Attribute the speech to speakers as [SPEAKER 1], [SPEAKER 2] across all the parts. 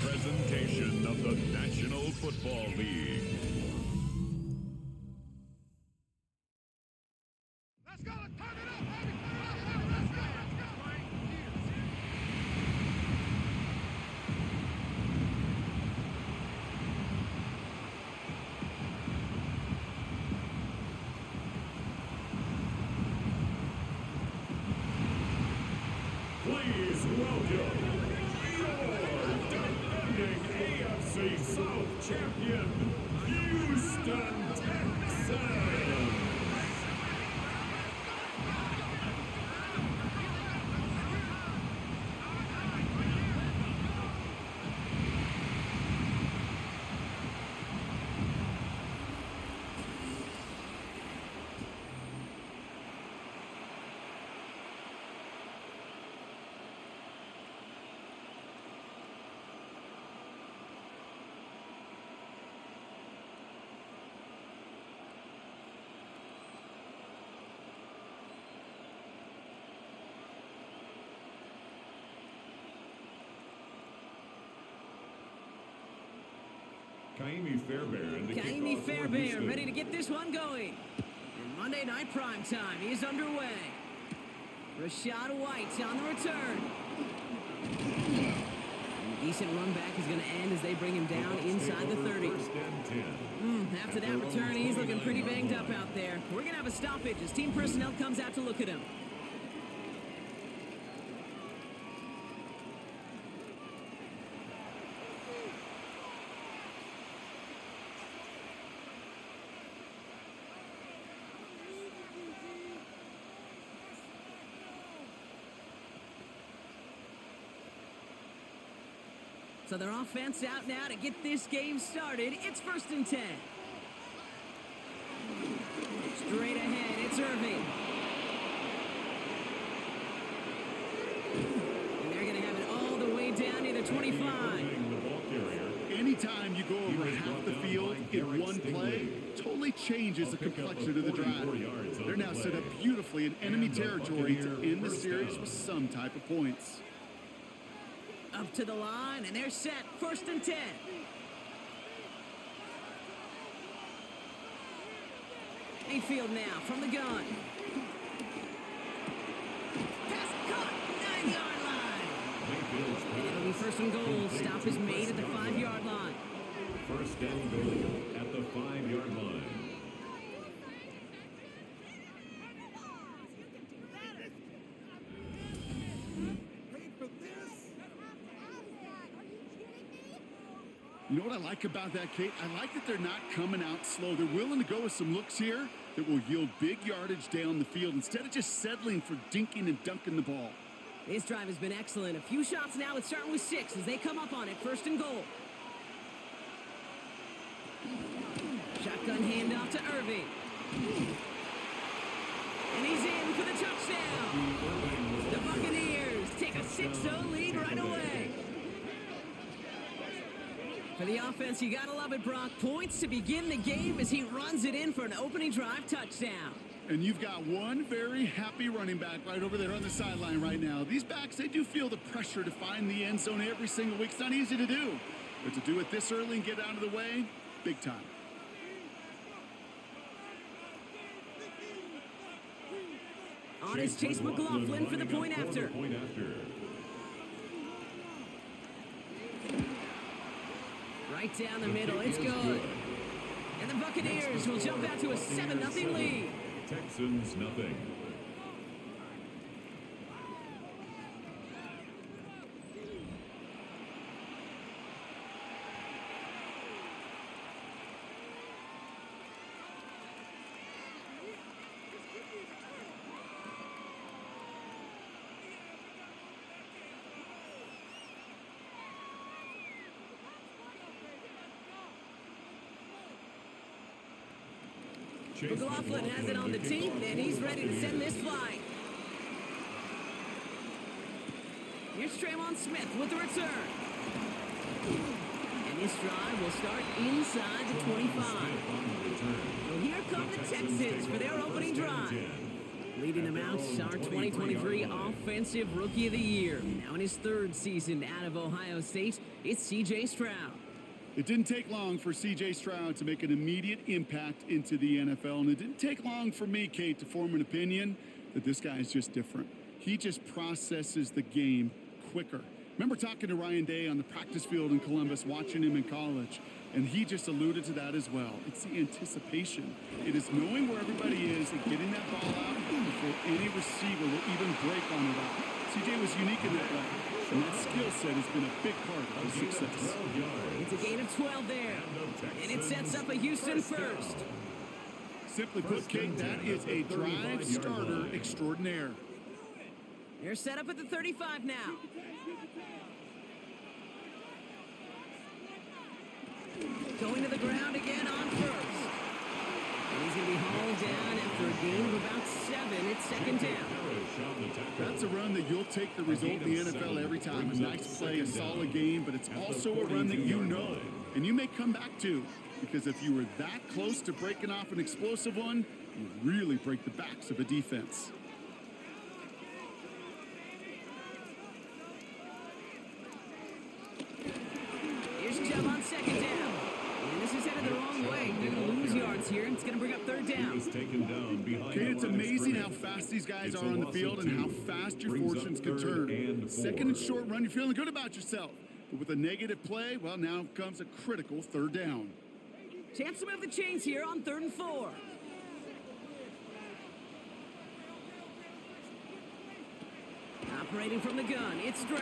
[SPEAKER 1] presentation of the National Football League.
[SPEAKER 2] Let's go, let's turn it up, baby! Let's go!
[SPEAKER 1] Please welcome your defending AFC South champion, Houston Texans.
[SPEAKER 3] Kaimi Fairbairn ready to get this one going. And Monday Night Primetime is underway. Rashad White's on the return. And a decent run back is going to end as they bring him down inside the 30. After that return, he's looking pretty banged up out there. We're going to have a stoppage as team personnel comes out to look at him. So their offense out now to get this game started. It's 1st and 10. Straight ahead, it's Irving. And they're going to have it all the way down near the 25.
[SPEAKER 4] Anytime you go over half the field in one play, totally changes the complexion of the drive. They're now set up beautifully in enemy territory to end the series with some type of points.
[SPEAKER 3] Up to the line, and they're set. 1st and 10. Mayfield now from the gun. Pass caught, 9-yard line. And it'll be 1st and goal. Stop is made at the 5-yard line.
[SPEAKER 1] 1st down goal at the 5-yard line.
[SPEAKER 4] You know what I like about that, Kate? I like that they're not coming out slow. They're willing to go with some looks here that will yield big yardage down the field instead of just settling for dinking and dunking the ball.
[SPEAKER 3] This drive has been excellent. A few shots now. It's starting with 6 as they come up on it. 1st and goal. Shotgun handoff to Irving. And he's in for the touchdown. The Buccaneers take a 6-0 lead right away. For the offense, you gotta love it, Brock. Points to begin the game as he runs it in for an opening drive touchdown.
[SPEAKER 4] And you've got one very happy running back right over there on the sideline right now. These backs, they do feel the pressure to find the end zone every single week. It's not easy to do. But to do it this early and get out of the way, big time.
[SPEAKER 3] On is Chase McLaughlin for the point after. Right down the middle, it's good. And the Buccaneers will jump out to a 7-0 lead.
[SPEAKER 1] Texans nothing.
[SPEAKER 3] McLaughlin has it on the team, and he's ready to send this flying. Here's Traymon Smith with the return. And this drive will start inside the 25. Well, here come the Texans for their opening drive. Leading them out, our 2023 Offensive Rookie of the Year. Now in his third season out of Ohio State, it's C.J. Stroud.
[SPEAKER 4] It didn't take long for C.J. Stroud to make an immediate impact into the NFL, and it didn't take long for me, Kate, to form an opinion that this guy is just different. He just processes the game quicker. Remember talking to Ryan Day on the practice field in Columbus, watching him in college, and he just alluded to that as well. It's the anticipation. It is knowing where everybody is and getting that ball out before any receiver will even break on it out. CJ was unique in that way, and that skill set has been a big part of his success.
[SPEAKER 3] It's a gain of 12 there, and it sets up a Houston first.
[SPEAKER 4] Simply put, Kate, that is a drive starter extraordinaire.
[SPEAKER 3] They're set up at the 35 now. Going to the ground again on first. And he's going to be hauled down after a gain of about 7. It's second down.
[SPEAKER 4] That's a run that you'll take the result in the NFL every time. A nice play, a solid game, but it's also a run that you know, and you may come back to, because if you were that close to breaking off an explosive one, you really break the backs of a defense.
[SPEAKER 3] Here's Chubb on second down. And this is headed the wrong way. They're going to lose yards here. It's going to bring up third down.
[SPEAKER 4] Okay, it's amazing how fast these guys are on the field and how fast your fortunes can turn. Second and short run, you're feeling good about yourself. But with a negative play, well, now comes a critical third down.
[SPEAKER 3] Chance to move the chains here on 3rd and 4. Operating from the gun, it's Stroud.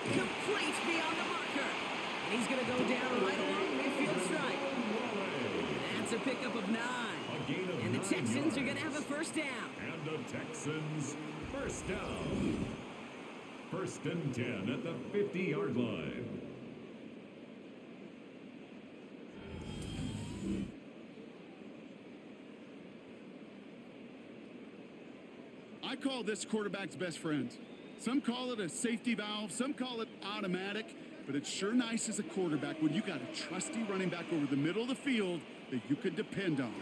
[SPEAKER 3] Complete beyond the marker. And he's going to go down right along midfield stripe. That's a pickup of 9. And the Texans are going to have a first down.
[SPEAKER 1] And the Texans first down. 1st and 10 at the 50-yard line.
[SPEAKER 4] I call this quarterback's best friend. Some call it a safety valve, some call it automatic, but it's sure nice as a quarterback when you got a trusty running back over the middle of the field that you can depend on.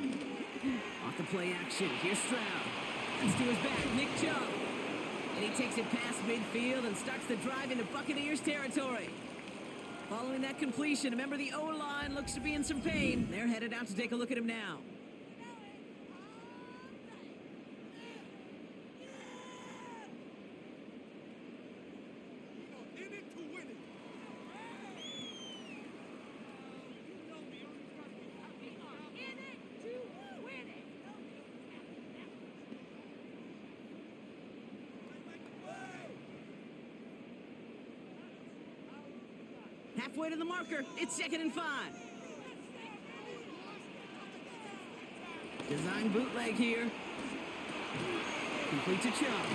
[SPEAKER 3] Off the play action, here's Stroud. That's to his back, Nick Chubb. And he takes it past midfield and starts the drive into Buccaneers territory. Following that completion, a member of the O-line looks to be in some pain. They're headed out to take a look at him now. Halfway to the marker, it's 2nd and 5. Design bootleg here. Complete to Chubb.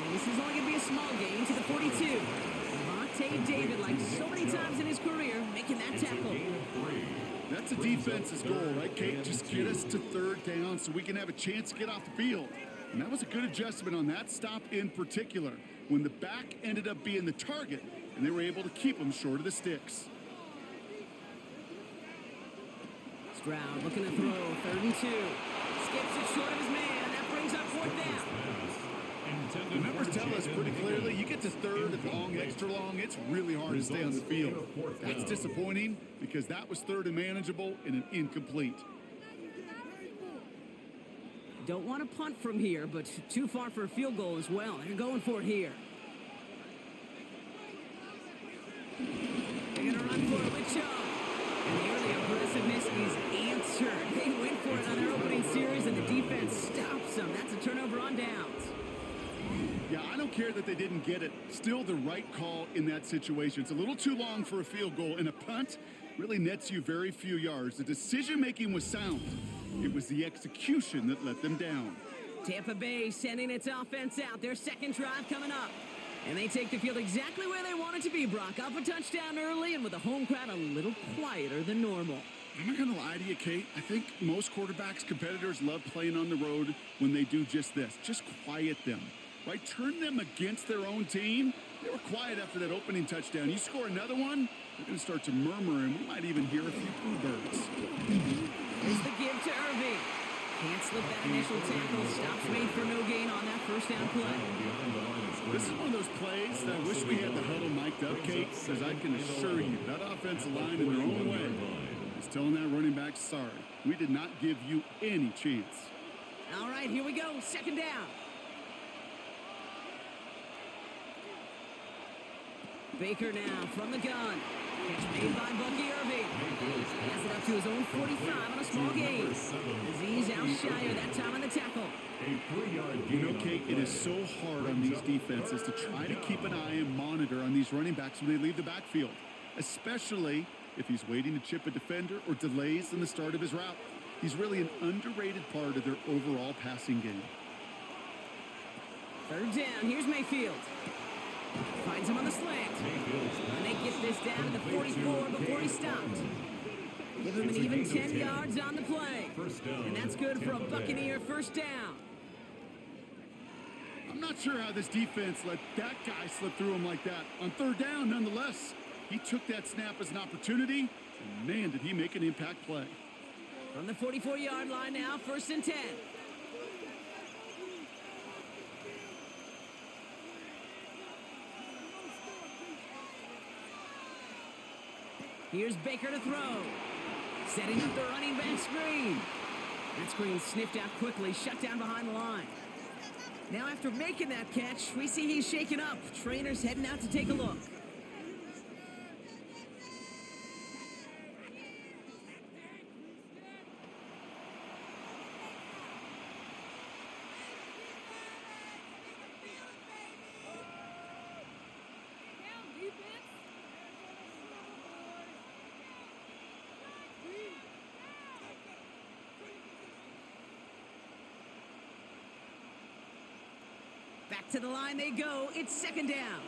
[SPEAKER 3] And this is only going to be a small gain to the 42. Devontae David, like so many times in his career, making that tackle.
[SPEAKER 4] That's a defense's goal, right, Kate? Just get us to 3rd down so we can have a chance to get off the field. And that was a good adjustment on that stop in particular, when the back ended up being the target, and they were able to keep him short of the sticks.
[SPEAKER 3] Stroud looking to throw, 3rd and 2. Skips it short of his man. That brings up 4th down.
[SPEAKER 4] The numbers tell us pretty clearly, you get to 3rd and long, extra long, it's really hard to stay on the field. That's disappointing because that was 3rd and manageable and an incomplete.
[SPEAKER 3] Don't want to punt from here, but too far for a field goal as well. They're going for it here. They're going to run for it with Chubb. And the early aggressiveness is answered. They went for it on their opening series, and the defense stops them. That's a turnover on downs.
[SPEAKER 4] Yeah, I don't care that they didn't get it. Still the right call in that situation. It's a little too long for a field goal, and a punt really nets you very few yards. The decision-making was sound. It was the execution that let them down.
[SPEAKER 3] Tampa Bay sending its offense out. Their second drive coming up. And they take the field exactly where they want it to be, Brock. Up a touchdown early, and with the home crowd a little quieter than normal.
[SPEAKER 4] I'm not going to lie to you, Kate. I think most quarterbacks, competitors love playing on the road when they do just this. Just quiet them. Right? Turn them against their own team. They were quiet after that opening touchdown. You score another one, they're going to start to murmur, and we might even hear a few boo birds.
[SPEAKER 3] Here's the give to Irving. Can't slip that initial tackle. Stops made for no gain on that first down play.
[SPEAKER 4] This is one of those plays that I wish we had the huddle mic'd up, Kate, because I can assure you that offensive line in their own way is telling that running back, sorry, we did not give you any chance.
[SPEAKER 3] All right, here we go. Second down. Baker now from the gun. Catch made by Bucky Irving. He has it up to his own 45 on a small gain. Aziz Al-Shire that time on the tackle.
[SPEAKER 4] You know, Kate, it is so hard on these defenses to try to keep an eye and monitor on these running backs when they leave the backfield, especially if he's waiting to chip a defender or delays in the start of his route. He's really an underrated part of their overall passing game.
[SPEAKER 3] Third down. Here's Mayfield. Finds him on the slant. And they get this down to the 44 before he stopped. Give him an even 10 yards on the play. And that's good for a Buccaneer first down.
[SPEAKER 4] I'm not sure how this defense let that guy slip through him like that. On third down, nonetheless, he took that snap as an opportunity, and man, did he make an impact play.
[SPEAKER 3] From the 44-yard line now, first and 10. Here's Baker to throw. Setting up the running back screen. That screen sniffed out quickly, shut down behind the line. Now after making that catch, we see he's shaken up. Trainer's heading out to take a look. Back to the line they go. It's second down.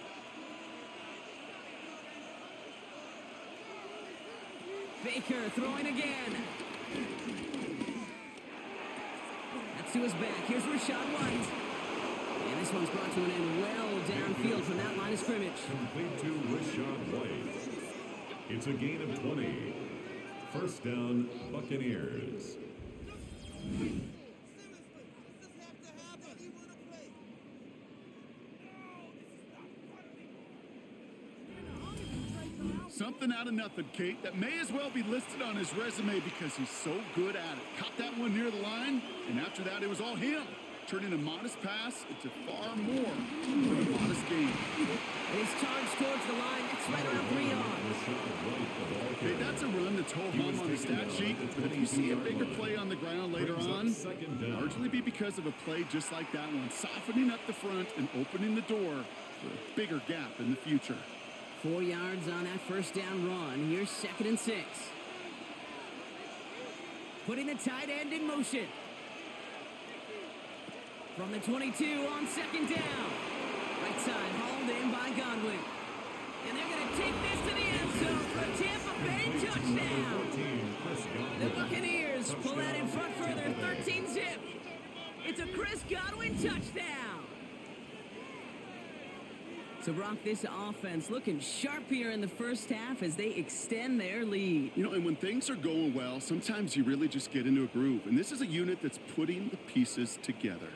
[SPEAKER 3] Baker throwing again. That's to his back. Here's Rashad White. And this one's brought to an end well downfield from that line of scrimmage.
[SPEAKER 1] Complete to Rashad White. It's a gain of 20. First down, Buccaneers.
[SPEAKER 4] Something out of nothing, Kate, that may as well be listed on his resume because he's so good at it. Caught that one near the line, and after that, it was all him. Turning a modest pass into far more than a modest gain.
[SPEAKER 3] And he's charged towards the line. It's right around 3 yards.
[SPEAKER 4] Okay, that's a run that's ho hum on the stat sheet, but if you see a bigger play on the ground later on, largely be because of a play just like that one, softening up the front and opening the door for a bigger gap in the future.
[SPEAKER 3] 4 yards on that first down run. Here's second and 6. Putting the tight end in motion. From the 22 on second down. Right side hauled in by Godwin. And they're going to take this to the end zone for a Tampa Bay touchdown. The Buccaneers pull that in front further, 13-zip. It's a Chris Godwin touchdown. So, Brock, this offense looking sharp here in the first half as they extend their lead.
[SPEAKER 4] You know, and when things are going well, sometimes you really just get into a groove. And this is a unit that's putting the pieces together.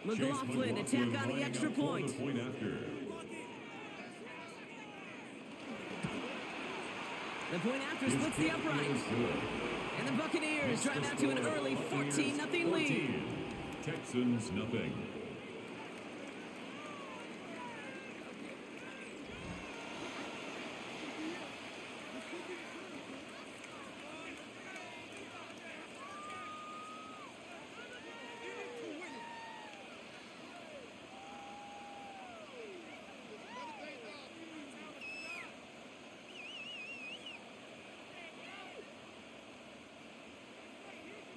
[SPEAKER 3] McLaughlin attack on the extra point. The point after splits the upright. And the Buccaneers drive out to an early 14-0 lead.
[SPEAKER 1] Texans nothing.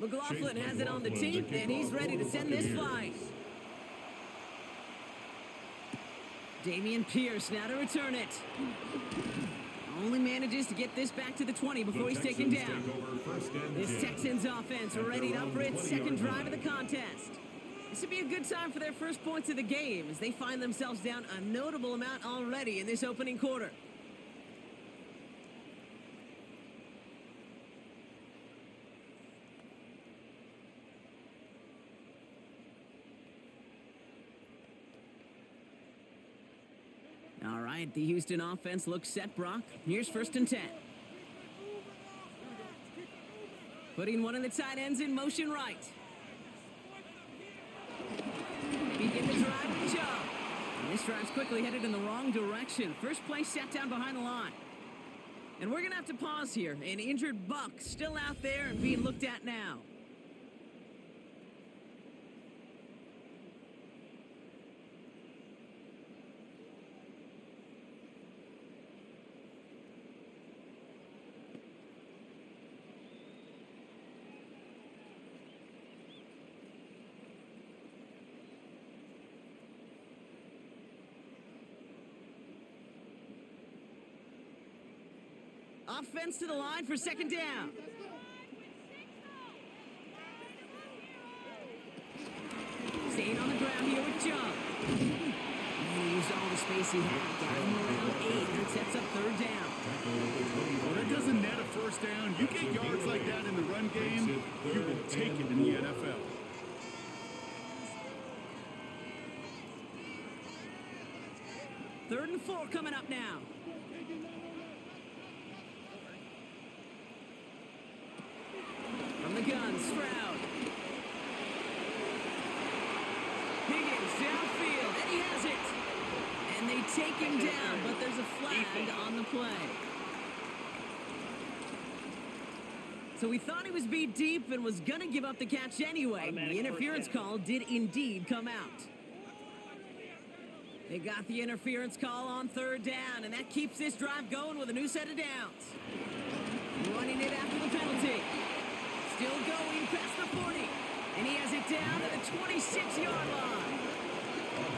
[SPEAKER 3] McLaughlin has it on the team, and he's ready to send this flying. Damian Pierce now to return it. Only manages to get this back to the 20 before he's taken down. This Texans offense ready up for its second drive of the contest. This would be a good time for their first points of the game as they find themselves down a notable amount already in this opening quarter. All right, the Houston offense looks set, Brock. Here's 1st and 10. Putting one of the tight ends in motion right. Begin the drive with Chubb. And this drive's quickly headed in the wrong direction. First play set down behind the line. And we're going to have to pause here. An injured Buck still out there and being looked at now. Offense to the line for 2nd down. Staying on the ground here with Chubb. He used all the space he had. Got him around 8. That sets up 3rd down.
[SPEAKER 4] Well, that doesn't net a first down. You get yards like that in the run game, you will take it in the NFL.
[SPEAKER 3] Third and 4 coming up now. From the gun, Stroud. Higgins downfield, and he has it. And they take him down, but there's a flag on the play. So we thought he was beat deep and was going to give up the catch anyway. The interference call did indeed come out. They got the interference call on 3rd down, and that keeps this drive going with a new set of downs. Running it after the penalty. Still going past the 40. And he has it down to the 26-yard line.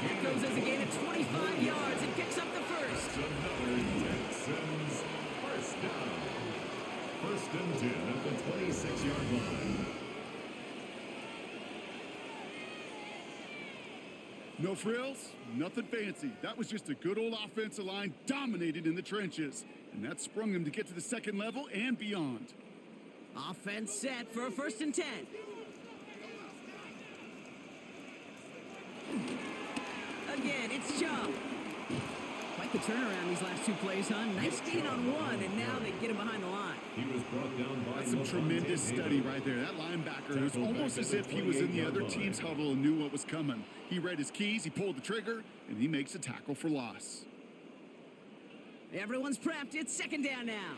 [SPEAKER 3] That goes as a gain of 25 yards and picks up the first.
[SPEAKER 1] Texans first down. 1st and 10 at the 26-yard line.
[SPEAKER 4] No frills, nothing fancy. That was just a good old offensive line dominated in the trenches. And that sprung him to get to the 2nd level and beyond.
[SPEAKER 3] Offense set for a 1st and 10. Again, it's Chubb. Quite the turnaround these last 2 plays, huh? Nice gain on 1, and now they get him behind the line.
[SPEAKER 1] He was brought down by
[SPEAKER 4] That's some tremendous study right there. That linebacker, it was almost as if he was in the other team's huddle and knew what was coming. He read his keys, he pulled the trigger, and he makes a tackle for loss.
[SPEAKER 3] Everyone's prepped. It's 2nd down now.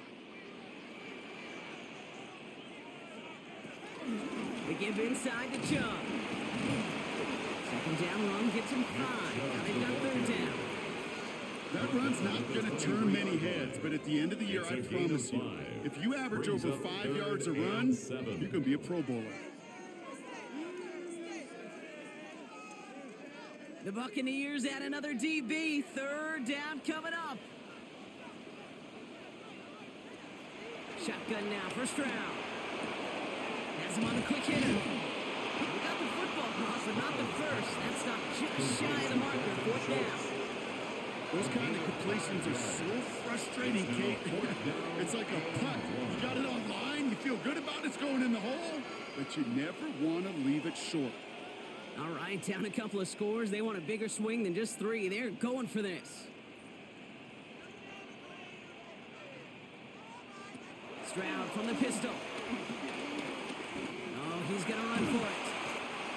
[SPEAKER 3] They give inside to Chubb. 2nd down run gets him 5. Now they've got 3rd down.
[SPEAKER 4] That run's not going to turn many heads, but at the end of the year, I promise you, if you average over 5 yards a run, you're going to be a Pro Bowler.
[SPEAKER 3] The Buccaneers add another DB. 3rd down coming up. Shotgun now for Stroud. Has him on the quick hitter. They got the football cross, but not the first. That's not just shy of the marker. 4th down.
[SPEAKER 4] Those kind of completions are so frustrating, Kate. It's like a putt. You got it on line, you feel good about it's going in the hole, but you never want to leave it short.
[SPEAKER 3] All right, down a couple of scores. They want a bigger swing than just 3. They're going for this. Stroud from the pistol. Oh, he's going to run for it.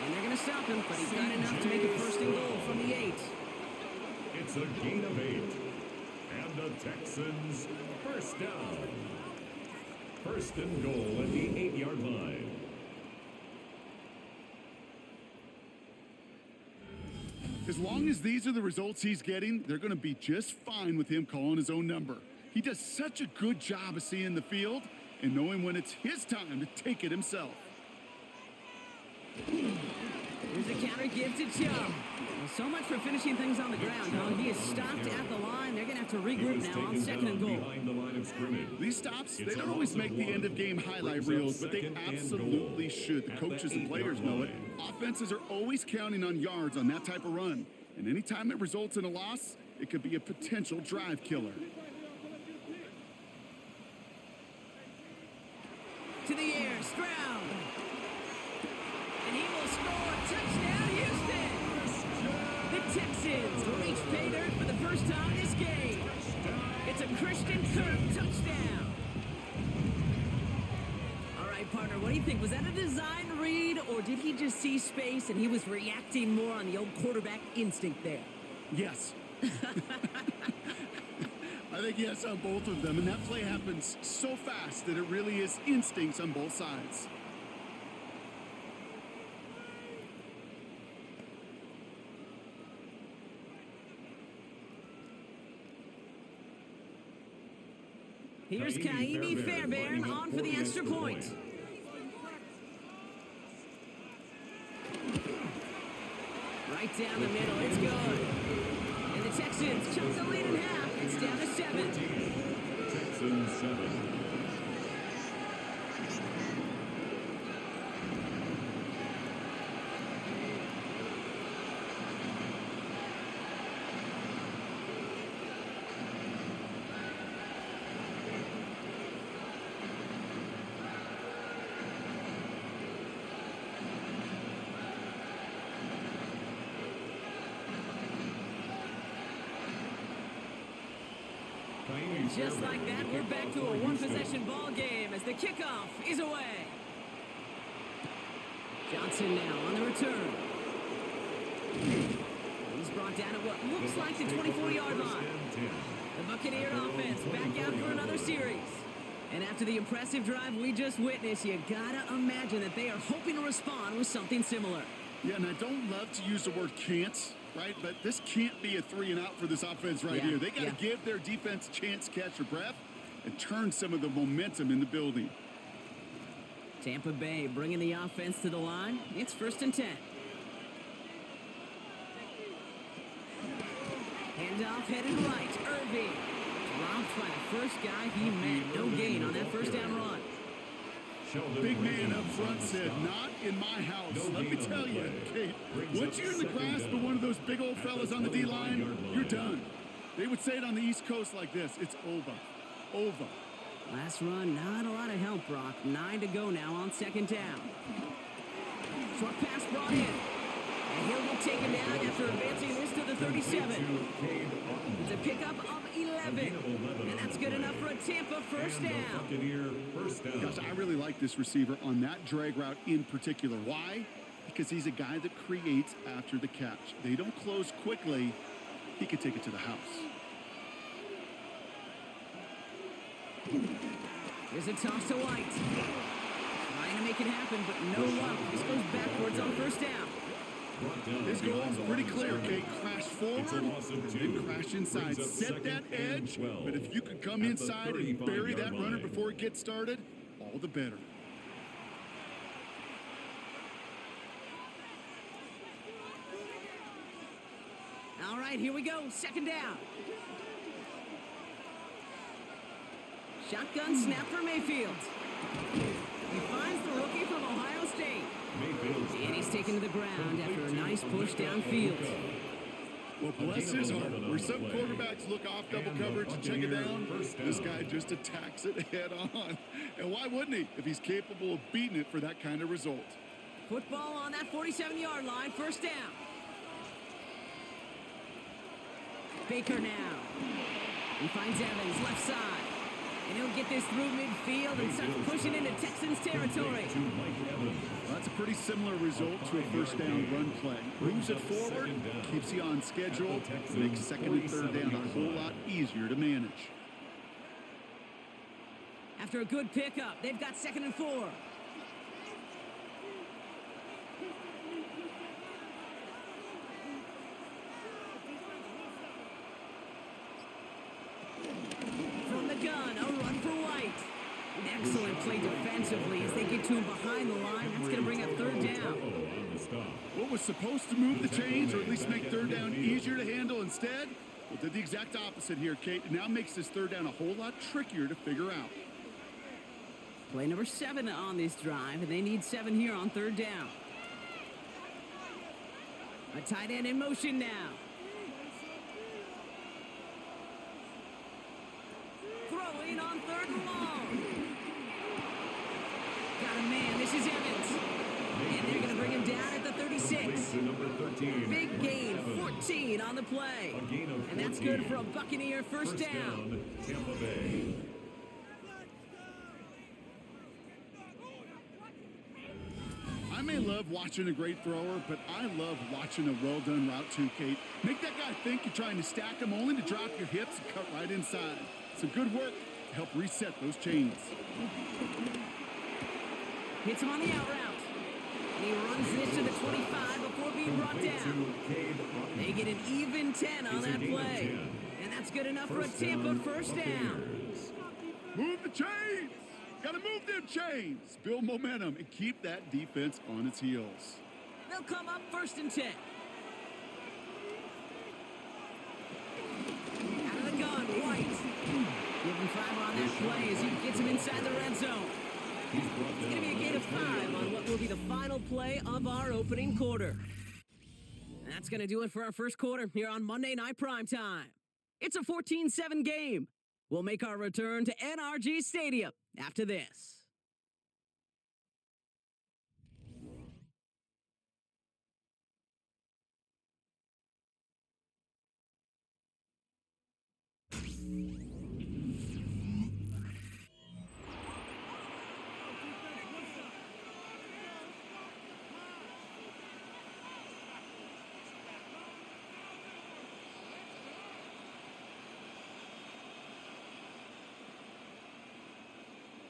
[SPEAKER 3] And they're going to stop him, but he's got enough to make a 1st and goal from the 8.
[SPEAKER 1] It's a gain of 8. And the Texans first down. 1st and goal at the 8-yard line.
[SPEAKER 4] As long as these are the results he's getting, they're going to be just fine with him calling his own number. He does such a good job of seeing the field and knowing when it's his time to take it himself.
[SPEAKER 3] Here's a counter give to Chubb. Well, so much for finishing things on the ground, huh? He is stopped at the line. They're going to have have to
[SPEAKER 1] He
[SPEAKER 3] regroup
[SPEAKER 1] was
[SPEAKER 3] now on
[SPEAKER 1] taken
[SPEAKER 3] second and
[SPEAKER 1] down
[SPEAKER 3] goal.
[SPEAKER 1] behind the line of scrimmage.
[SPEAKER 4] These stops, they
[SPEAKER 1] It's
[SPEAKER 4] don't
[SPEAKER 1] a
[SPEAKER 4] always
[SPEAKER 1] loss of
[SPEAKER 4] make the
[SPEAKER 1] one.
[SPEAKER 4] end-of-game highlight
[SPEAKER 1] Brings up
[SPEAKER 4] reels, but they
[SPEAKER 1] second and
[SPEAKER 4] absolutely
[SPEAKER 1] goal
[SPEAKER 4] should. The
[SPEAKER 1] at
[SPEAKER 4] coaches
[SPEAKER 1] the
[SPEAKER 4] and players
[SPEAKER 1] 8-yard
[SPEAKER 4] know it.
[SPEAKER 1] line.
[SPEAKER 4] Offenses are always counting on yards on that type of run. And anytime it results in a loss, it could be a potential drive killer.
[SPEAKER 3] To the air, Stroud. And he will score. Touchdown, Houston. The Texans reach pay dirt for the first time in this game. It's a Christian Kirk touchdown. All right, partner, what do you think? Was that a design read, or did he just see space and he was reacting more on the old quarterback instinct there?
[SPEAKER 4] Yes. I think yes on both of them, and that play happens so fast that it really is instincts on both sides.
[SPEAKER 3] Here's Kaimi Fairbairn on for the extra point. Right down the middle, it's good. And the Texans chunk the lead in half. It's down to 7.
[SPEAKER 1] Texans 7.
[SPEAKER 3] Just like that, we're back to a one-possession ball game as the kickoff is away. Johnson now on the return. He's brought down at what looks like the 24-yard line. The Buccaneer offense back out for another series. And after the impressive drive we just witnessed, you gotta imagine that they are hoping to respond with something similar.
[SPEAKER 4] Yeah, and I don't love to use the word can't, right? But this can't be a 3-and-out for this offense right here. They got to give their defense a chance to catch their breath and turn some of the momentum in the building.
[SPEAKER 3] Tampa Bay bringing the offense to the line. It's 1st and 10. Handoff headed right. Irving dropped by the first guy he met. No gain on that first down run.
[SPEAKER 4] Big man up front said, not in my house. Let me tell you, Kate, once you're in the grasp of one of those big old fellas on the D-line, you're done. They would say it on the East Coast like this. It's over. Over.
[SPEAKER 3] Last run, not a lot of help, Brock. 9 to go now on 2nd down. Short pass brought in. And he'll get taken down after advancing this to the 37. It's a pickup of 11. And that's good enough for a Tampa first down.
[SPEAKER 4] Gosh, I really like this receiver on that drag route in particular. Why? Because he's a guy that creates after the catch. They don't close quickly. He could take it to the house.
[SPEAKER 3] Here's a toss to White. Trying to make it happen, but no luck. This goes backwards on 1st down.
[SPEAKER 4] His goal is pretty clear, Kate. Crash forward and then crash inside. Set that edge, but if you can come inside and bury that runner before it gets started, all the better.
[SPEAKER 3] All right, here we go. 2nd down. Shotgun snap for Mayfield. He finds the rookie from Ohio State. And he's taken to the ground after a nice push downfield.
[SPEAKER 4] Well, bless his heart. Where some quarterbacks look off double coverage and check it down, this guy just attacks it head on. And why wouldn't he if he's capable of beating it for that kind of result?
[SPEAKER 3] Football on that 47-yard line, 1st down. Baker now. He finds Evans left side. And he'll get this through midfield and starts pushing into Texans territory.
[SPEAKER 4] Well, that's a pretty similar result to a first down run play. Moves it forward, keeps you on schedule, makes 2nd and 3rd down a whole lot easier to manage.
[SPEAKER 3] After a good pickup, they've got 2nd and 4. From the gun, a run for White. Excellent play defensively as they get to him behind the line. That's going to bring up 3rd down.
[SPEAKER 4] What was supposed to move the chains or at least make 3rd down easier to handle instead Well, did the exact opposite here, Kate. It now makes this third down a whole lot trickier to figure out.
[SPEAKER 3] Play number 7 on this drive, and they need 7 here on third down. A tight end in motion now. Throwing on third and long. Got a man. This is Evans. And they're going to bring him down at the 36. Big gain, 14 on the play. And that's good for a Buccaneer first down.
[SPEAKER 1] Tampa Bay.
[SPEAKER 4] I may love watching a great thrower, but I love watching a well-done route too, Kate. Make that guy think you're trying to stack him only to drop your hips and cut right inside. Some good work to help reset those chains.
[SPEAKER 3] Hits him on the out route. And he runs this to the 25 before being brought down. They get an even 10 on that play. And that's good enough for a Tampa first down.
[SPEAKER 4] Move the chains! Gotta move them chains! Build momentum and keep that defense on its heels.
[SPEAKER 3] They'll come up first and 10. Out of the gun, White. Give him 5 on that play as he gets him inside the red zone. It's going to be a gain of 5 on what will be the final play of our opening quarter. And that's going to do it for our first quarter here on Monday Night Primetime. It's a 14-7 game. We'll make our return to NRG Stadium after this.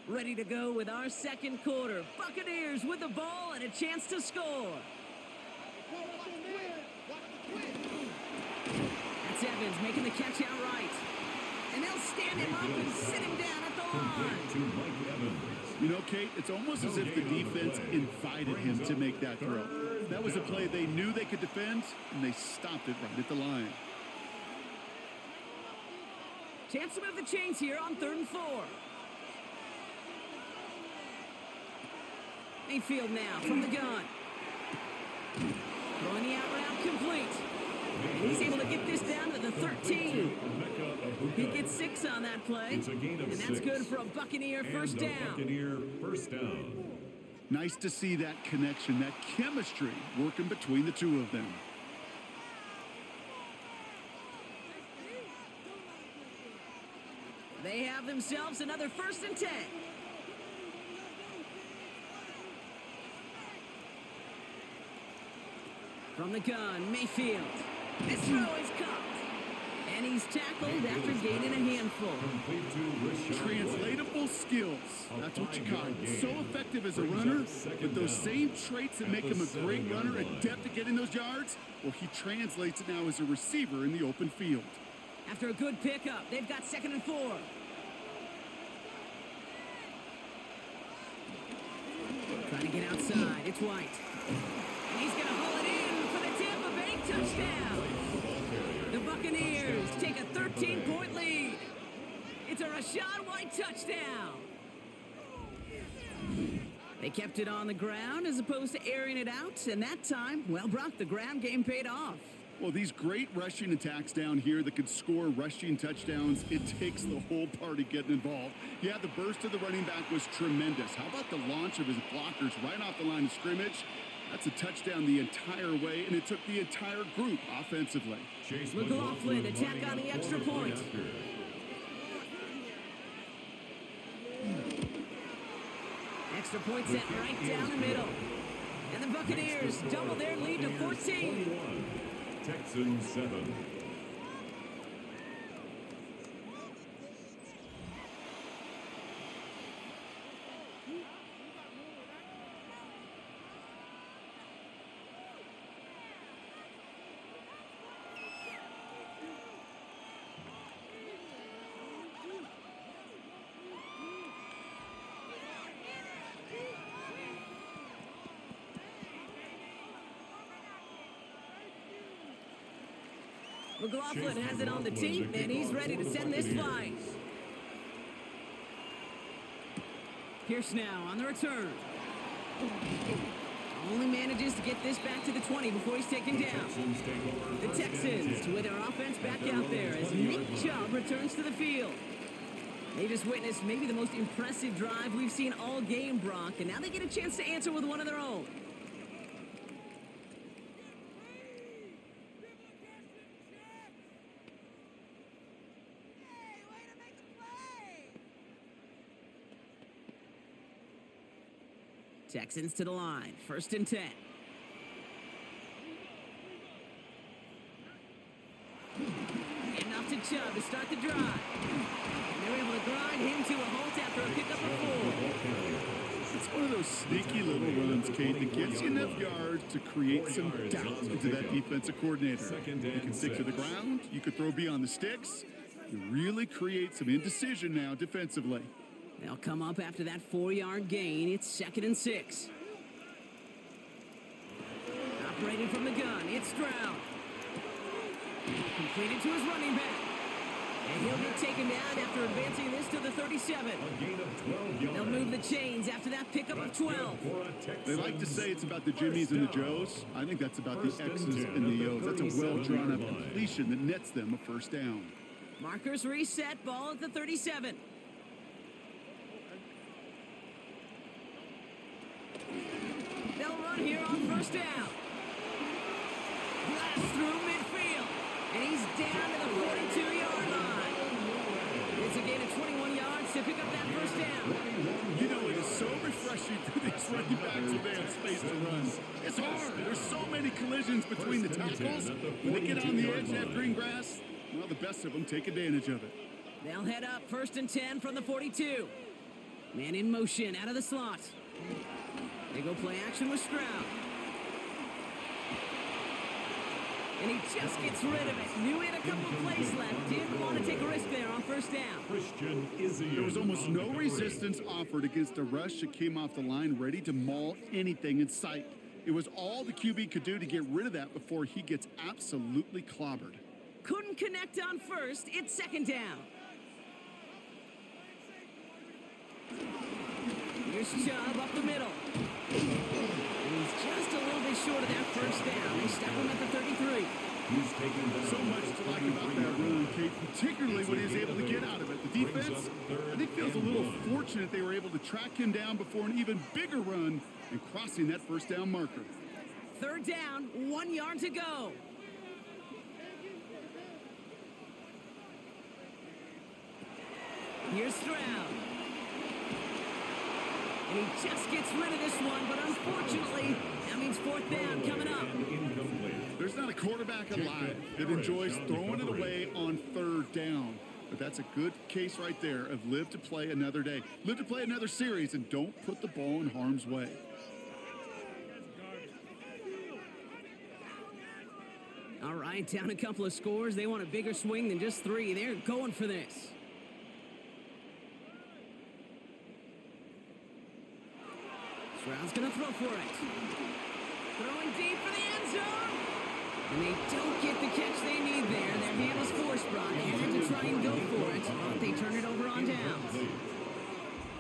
[SPEAKER 3] Ready to go with our second quarter. Buccaneers with the ball and a chance to score. That's Evans making the catch outright. And they'll stand him up and sit him down at the line.
[SPEAKER 4] You know, Kate, it's almost as if the defense invited him to make that throw. That was a play they knew they could defend, and they stopped it right at the line.
[SPEAKER 3] Chance to move the chains here on 3rd and 4. Mayfield now from the gun. Throwing the out route complete. And he's able to get this down to the 13. He gets 6 on that play. And that's good for a Buccaneer first down.
[SPEAKER 4] Nice to see that connection, that chemistry working between the two of them.
[SPEAKER 3] They have themselves another 1st and 10. From the gun, Mayfield. This throw is caught. And he's tackled after gaining a handful.
[SPEAKER 4] Translatable skills. That's what you call it. So effective as a runner, but those same traits that make him a great runner, adept at getting those yards, well, he translates it now as a receiver in the open field.
[SPEAKER 3] After a good pickup, they've got 2nd and 4. Trying to get outside. It's White. And he's going to haul it in for the Tampa Bay touchdown. The Buccaneers take a 13-point lead. It's a Rachaad White touchdown. They kept it on the ground as opposed to airing it out. And that time, well, Brock, the ground game paid off.
[SPEAKER 4] Well, these great rushing attacks down here that could score rushing touchdowns, it takes the whole party getting involved. Yeah, the burst of the running back was tremendous. How about the launch of his blockers right off the line of scrimmage? That's a touchdown the entire way, and it took the entire group offensively.
[SPEAKER 3] McLaughlin attack on the extra point. Extra point set right down the middle. And the Buccaneers double their lead to 14.
[SPEAKER 1] Texans 7.
[SPEAKER 3] McLaughlin has it on the tee, and he's ready to send this flying. Pierce now on the return. Only manages to get this back to the 20 before he's taken down. The Texans with their offense back out there as Nick Chubb returns to the field. They just witnessed maybe the most impressive drive we've seen all game, Brock, and now they get a chance to answer with one of their own. Texans to the line, 1st and 10. Enough to Chubb to start the drive. And they're able to grind him to a halt after a pickup of 4.
[SPEAKER 4] It's one of those sneaky little runs, Kate, that gets you enough yards to create some doubt into that defensive coordinator. You can stick to the ground, you could throw beyond the sticks. You really create some indecision now defensively.
[SPEAKER 3] They'll come up after that 4-yard gain. It's 2nd and 6. Operating from the gun, it's Stroud. Completed to his running back. And he'll get taken down after advancing this to the 37. They'll move the chains after that pickup of 12.
[SPEAKER 4] They like to say it's about the Jimmies and the Joes. I think that's about the X's and the O's. That's a well-drawn-up completion that nets them a 1st down.
[SPEAKER 3] Markers reset, ball at the 37. They'll run here on 1st down. Blast through midfield. And he's down to the 42-yard line. It's a gain of 21 yards to pick up that 1st down.
[SPEAKER 4] You know, it is so refreshing for these running backs when they have space to run. It's hard. There's so many collisions between the tackles. When they get on the edge and have green grass, well, the best of them take advantage of it.
[SPEAKER 3] They'll head up 1st and 10 from the 42. Man in motion out of the slot. They go play action with Stroud. And he just gets rid of it. Knew he had a couple of plays left. Didn't want to take a risk there on 1st down.
[SPEAKER 4] There was almost no resistance offered against a rush that came off the line ready to maul anything in sight. It was all the QB could do to get rid of that before he gets absolutely clobbered.
[SPEAKER 3] Couldn't connect on 1st. It's 2nd down. Here's Chubb up the middle. And he's just a little bit short of that 1st down. They stop him at the 33.
[SPEAKER 4] So much to like about that run, Kate, particularly when he was able to get out of it. The defense, I think, feels a little fortunate they were able to track him down before an even bigger run and crossing that 1st down marker.
[SPEAKER 3] 3rd down, 1 yard to go. Here's Stroud. And he just gets rid of this one, but unfortunately, that means 4th down coming up.
[SPEAKER 4] There's not a quarterback alive that enjoys throwing it away on 3rd down. But that's a good case right there of live to play another day. Live to play another series and don't put the ball in harm's way.
[SPEAKER 3] All right, down a couple of scores. They want a bigger swing than just 3. They're going for this. Stroud's going to throw for it. Throwing deep for the end zone. And they don't get the catch they need there. Their hand was forced, Brock. They had to try and go for it, but they turn it over on downs.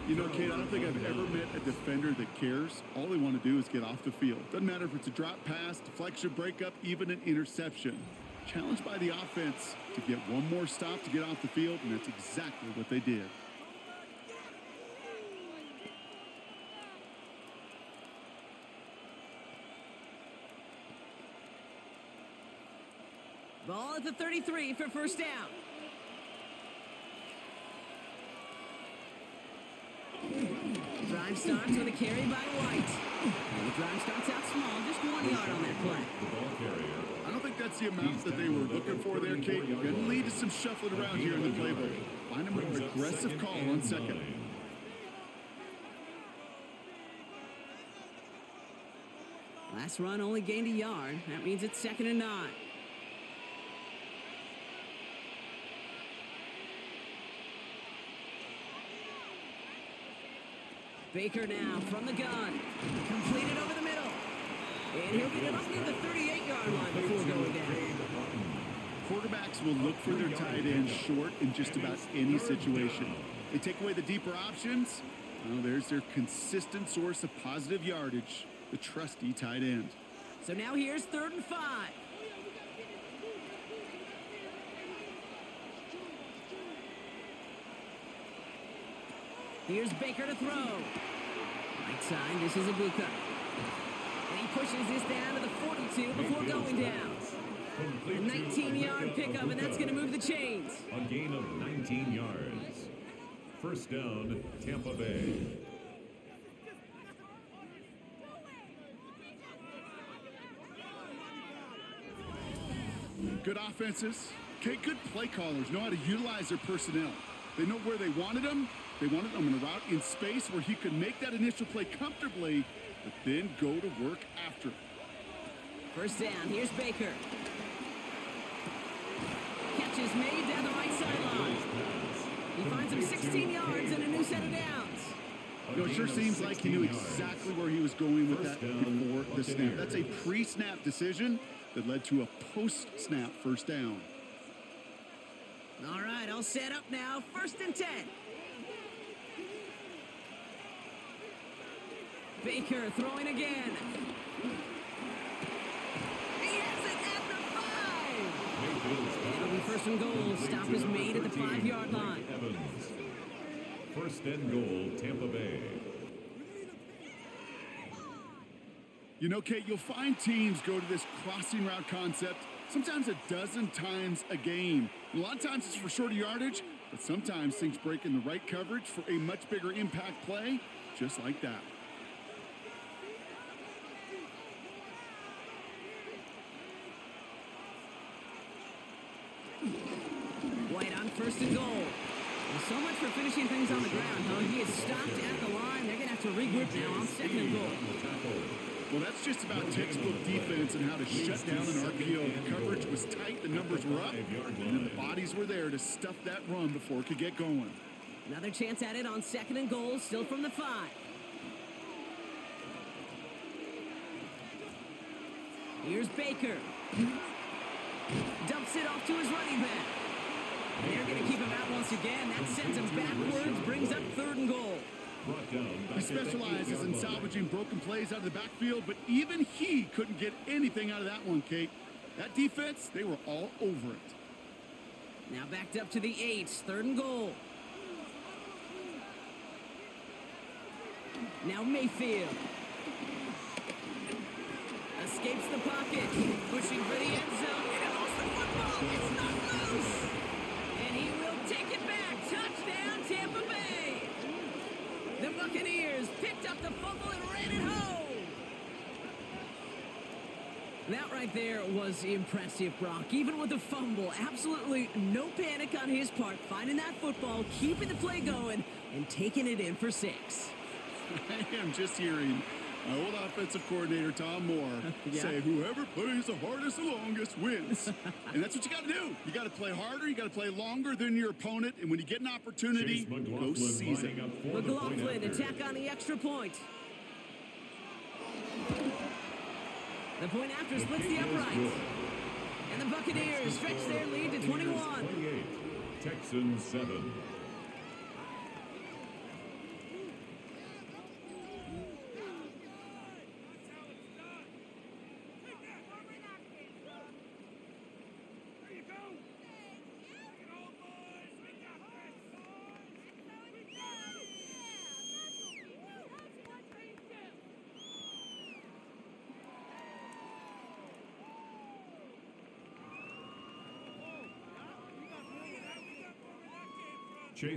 [SPEAKER 4] You know, Kate, I don't think I've ever met a defender that cares. All they want to do is get off the field. Doesn't matter if it's a drop pass, deflection, breakup, even an interception. Challenged by the offense to get one more stop to get off the field, and that's exactly what they did.
[SPEAKER 3] Ball at the 33 for 1st down. Drive starts with a carry by White. And the drive starts out small, just 1 yard on that play.
[SPEAKER 4] I don't think that's the amount that they were looking for there, Kate. Going to lead to some shuffling around here in the playbook. Find a more aggressive call on 2nd.
[SPEAKER 3] Last run only gained a yard. That means it's 2nd and 9. Baker now from the gun. Completed over the middle. And he'll get it up near the 38-yard line before going down.
[SPEAKER 4] Quarterbacks will look for their tight end short in just about any situation. They take away the deeper options. Well, there's their consistent source of positive yardage, the trusty tight end.
[SPEAKER 3] So now here's 3rd and 5. Here's Baker to throw. Right side, this is Ibuka. And he pushes this down to the 42 before going down. A 19-yard pickup, and that's going to move the chains.
[SPEAKER 1] A gain of 19 yards. First down, Tampa Bay.
[SPEAKER 4] Good offenses. Okay, good play callers know how to utilize their personnel. They know where they wanted them. They wanted them in a route in space where he could make that initial play comfortably, but then go to work after.
[SPEAKER 3] First down, here's Baker. Catch is made down the right sideline. He finds him 16 yards and a new set of downs.
[SPEAKER 4] You know, it sure seems like he knew exactly where he was going with that before the snap. That's a pre-snap decision that led to a post-snap first down.
[SPEAKER 3] All right, all set up now. 1st and 10. Baker throwing again. He has it at the 5. It'll be 1st and goal. Stop is made at the 5-yard line.
[SPEAKER 1] Evans. 1st and goal, Tampa Bay.
[SPEAKER 4] You know, Kate, you'll find teams go to this crossing route concept sometimes a dozen times a game. And a lot of times it's for shorter yardage, but sometimes things break in the right coverage for a much bigger impact play, just like that.
[SPEAKER 3] White on 1st and goal. And so much for finishing things on the ground, huh? He is stopped at the line. They're going to have to regroup now on 2nd and goal.
[SPEAKER 4] Well, that's just about textbook defense and how to shut down an RPO. The coverage was tight, the numbers were up, and then the bodies were there to stuff that run before it could get going.
[SPEAKER 3] Another chance at it on 2nd and goal, still from the 5. Here's Baker. Dumps it off to his running back. And they're going to keep him out once again. That sends him backwards, brings up 3rd and goal.
[SPEAKER 4] He specializes in salvaging broken plays out of the backfield, but even he couldn't get anything out of that one, Kate. That defense, they were all over it.
[SPEAKER 3] Now backed up to the 8, 3rd and goal. Now Mayfield. Escapes the pocket, pushing for the end zone, and it lost the football. It's not loose. And he will take it back. Touchdown, Tampa Bay. The Buccaneers picked up the fumble and ran it home. That right there was impressive, Brock. Even with the fumble, absolutely no panic on his part. Finding that football, keeping the play going, and taking it in for 6.
[SPEAKER 4] I am just hearing my old offensive coordinator, Tom Moore, say, whoever plays the hardest and longest wins. And that's what you got to do. You got to play harder. You got to play longer than your opponent. And when you get an opportunity, go seize it.
[SPEAKER 3] McLaughlin attack on the extra point. The point after splits the uprights. And the Buccaneers stretch their lead to 21.
[SPEAKER 1] 28, Texans 7.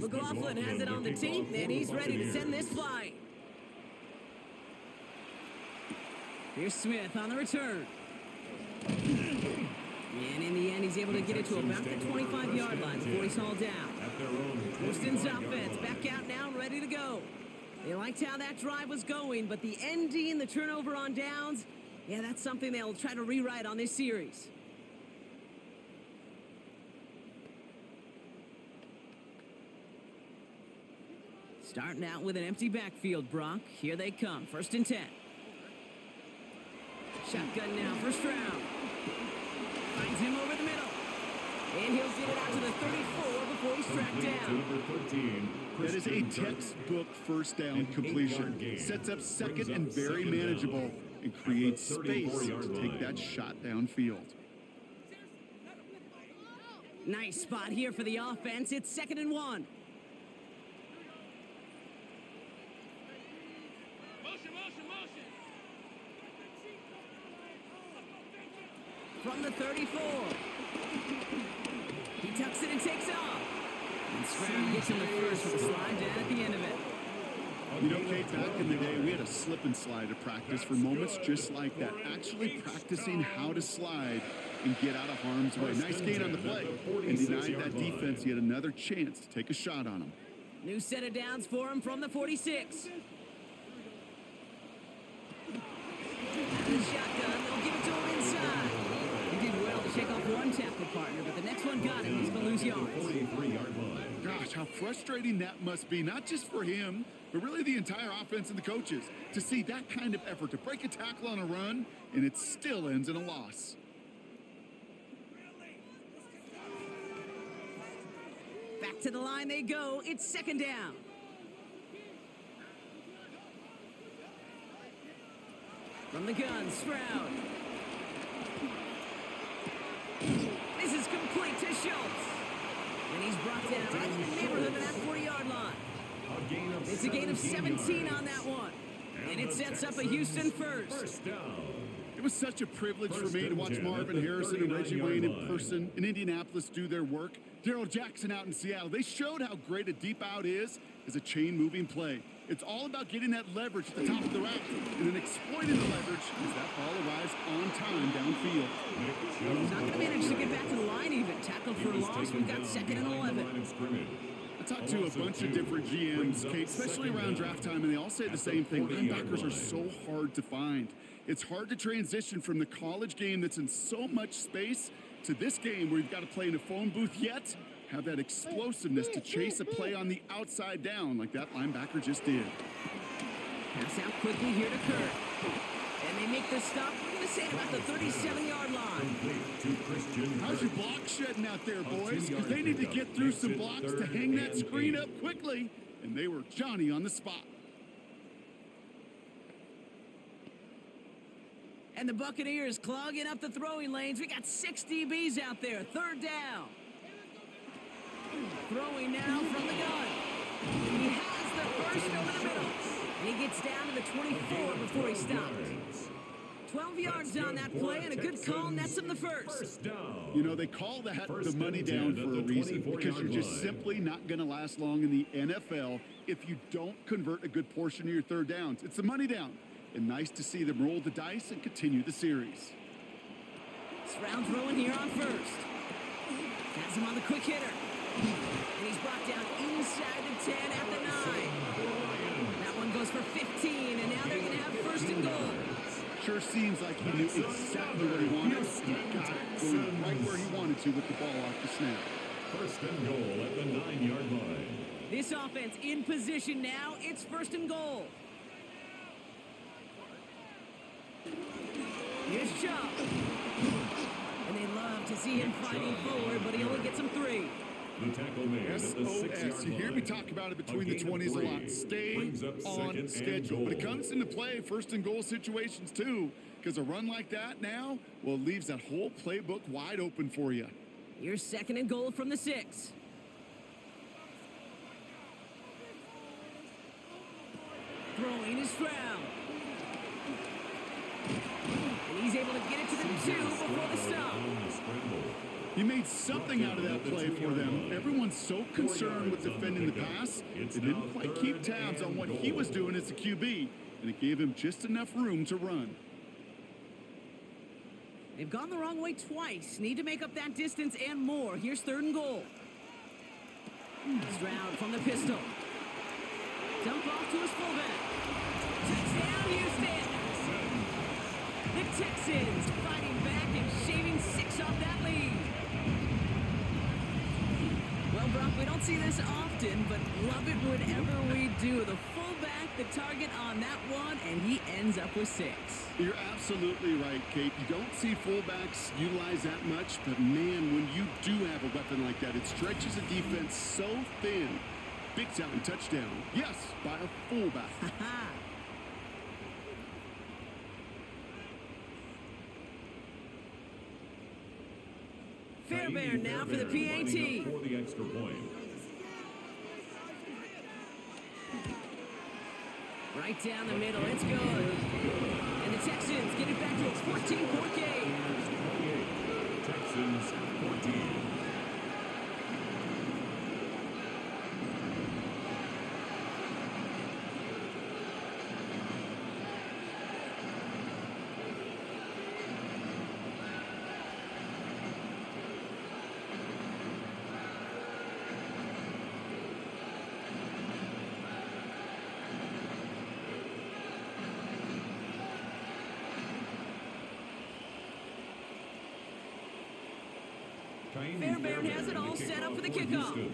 [SPEAKER 3] McLaughlin has it on the tee, and he's ready to send this flying. Here's Smith on the return. And in the end, he's able to get it to about the 25-yard line before he's hauled down. Houston's offense back out now, ready to go. They liked how that drive was going, but the ending, the turnover on downs, yeah, that's something they'll try to rewrite on this series. Starting out with an empty backfield, Brock. Here they come. 1st and 10. Shotgun now, 1st round. Finds him over the middle. And he'll get it out to the 34 before he's tracked down.
[SPEAKER 4] That is a textbook first down completion. Sets up second and very manageable and creates space to take that shot downfield.
[SPEAKER 3] Nice spot here for the offense. It's 2nd and 1.
[SPEAKER 2] Motion, motion, motion.
[SPEAKER 3] From the 34. He tucks it and takes off. And Stroud gets him the first with a slide down at the end of it.
[SPEAKER 4] You know, Kate, back in the day, we had a slip and slide at practice for moments just like that. Actually practicing how to slide and get out of harm's way. Nice gain on the play and denied that defense yet another chance to take a shot on him.
[SPEAKER 3] New set of downs for him from the 46. Out of the shotgun, they'll give it to him inside. He did well to shake off one tackle partner, but the next one got him. He's going to lose yards.
[SPEAKER 4] Gosh, how frustrating that must be, not just for him, but really the entire offense and the coaches, to see that kind of effort to break a tackle on a run, and it still ends in a loss.
[SPEAKER 3] Back to the line they go. It's 2nd down. From the gun, Stroud. This is complete to Schultz. And he's brought down right in the neighborhood of that 40-yard line. It's a gain of 17 on that one. And it sets up a Houston first.
[SPEAKER 4] It was such a privilege for me to watch Marvin Harrison and Reggie Wayne in person in Indianapolis do their work. Darrell Jackson out in Seattle. They showed how great a deep out is as a chain-moving play. It's all about getting that leverage at the top of the route and then exploiting the leverage as that ball arrives on time downfield.
[SPEAKER 3] He's not going to manage to get back to the line even. Tackled for a loss. We've got 2nd and 11.
[SPEAKER 4] I talked to a bunch of different GMs, Kate, especially around draft time, and they all say the same thing. Linebackers are so hard to find. It's hard to transition from the college game that's in so much space to this game where you've got to play in a phone booth, yet have that explosiveness to chase a play on the outside down like that linebacker just did.
[SPEAKER 3] Pass out quickly here to Kirk. And they make the stop. We're going to say about the 37-yard line.
[SPEAKER 4] How's your block shedding out there, boys? Because they need to get through some blocks to hang that screen up quickly. And they were Johnny on the spot.
[SPEAKER 3] And the Buccaneers clogging up the throwing lanes. We got 6 DBs out there. 3rd down. Throwing now from the gun. And he has the first over the middle. And he gets down to the 24 before he stops. 12 yards on that play, and a good call nets him the first.
[SPEAKER 4] You know, they call that the money down for a reason, because you're just simply not going to last long in the NFL if you don't convert a good portion of your 3rd downs. It's the money down. And nice to see them roll the dice and continue the series.
[SPEAKER 3] Stroud throwing here on first. Has him on the quick hitter. And he's brought down inside the 10 at the 9. That one goes for 15, and now they're going to have 1st and goal.
[SPEAKER 4] Sure seems like he knew exactly what he wanted. He got going right where he wanted to with the ball off the snap.
[SPEAKER 1] 1st and goal at the 9-yard line.
[SPEAKER 3] This offense in position now. It's 1st and goal. Here's Chubb. And they love to see him fighting forward, but he only gets him 3.
[SPEAKER 1] The tackle made at the 6-yard
[SPEAKER 4] You hear me
[SPEAKER 1] line.
[SPEAKER 4] talk about it between the 20s a lot. Stay on schedule. But it comes into play 1st and goal situations too, because a run like that now, well, leaves that whole playbook wide open for you.
[SPEAKER 3] Here's 2nd and goal from the 6. Throwing is Stroud. And he's able to get it to the 2 before the stop.
[SPEAKER 4] He made something out of that play for them. Everyone's so concerned with defending the pass, they didn't quite keep tabs on what he was doing as a QB, and it gave him just enough room to run.
[SPEAKER 3] They've gone the wrong way twice. Need to make up that distance and more. Here's 3rd and goal. Stroud from the pistol. Dump off to his fullback. Touchdown, Houston! The Texans fighting back and shaving 6 off that lead. Well, Brock, Brock, we don't see this often, but love it whenever we do. The fullback, the target on that one, and he ends up with 6.
[SPEAKER 4] You're absolutely right, Kate. You don't see fullbacks utilize that much, but man, when you do have a weapon like that, it stretches a defense so thin. Big time touchdown. Yes, by a fullback.
[SPEAKER 3] Fairbairn now for the PAT.
[SPEAKER 1] For the extra point.
[SPEAKER 3] Right down the middle, it's good. And the Texans get it back to a 14-point game.
[SPEAKER 1] 28, Texans 14.
[SPEAKER 3] Fairbairn has it all set up for the kickoff.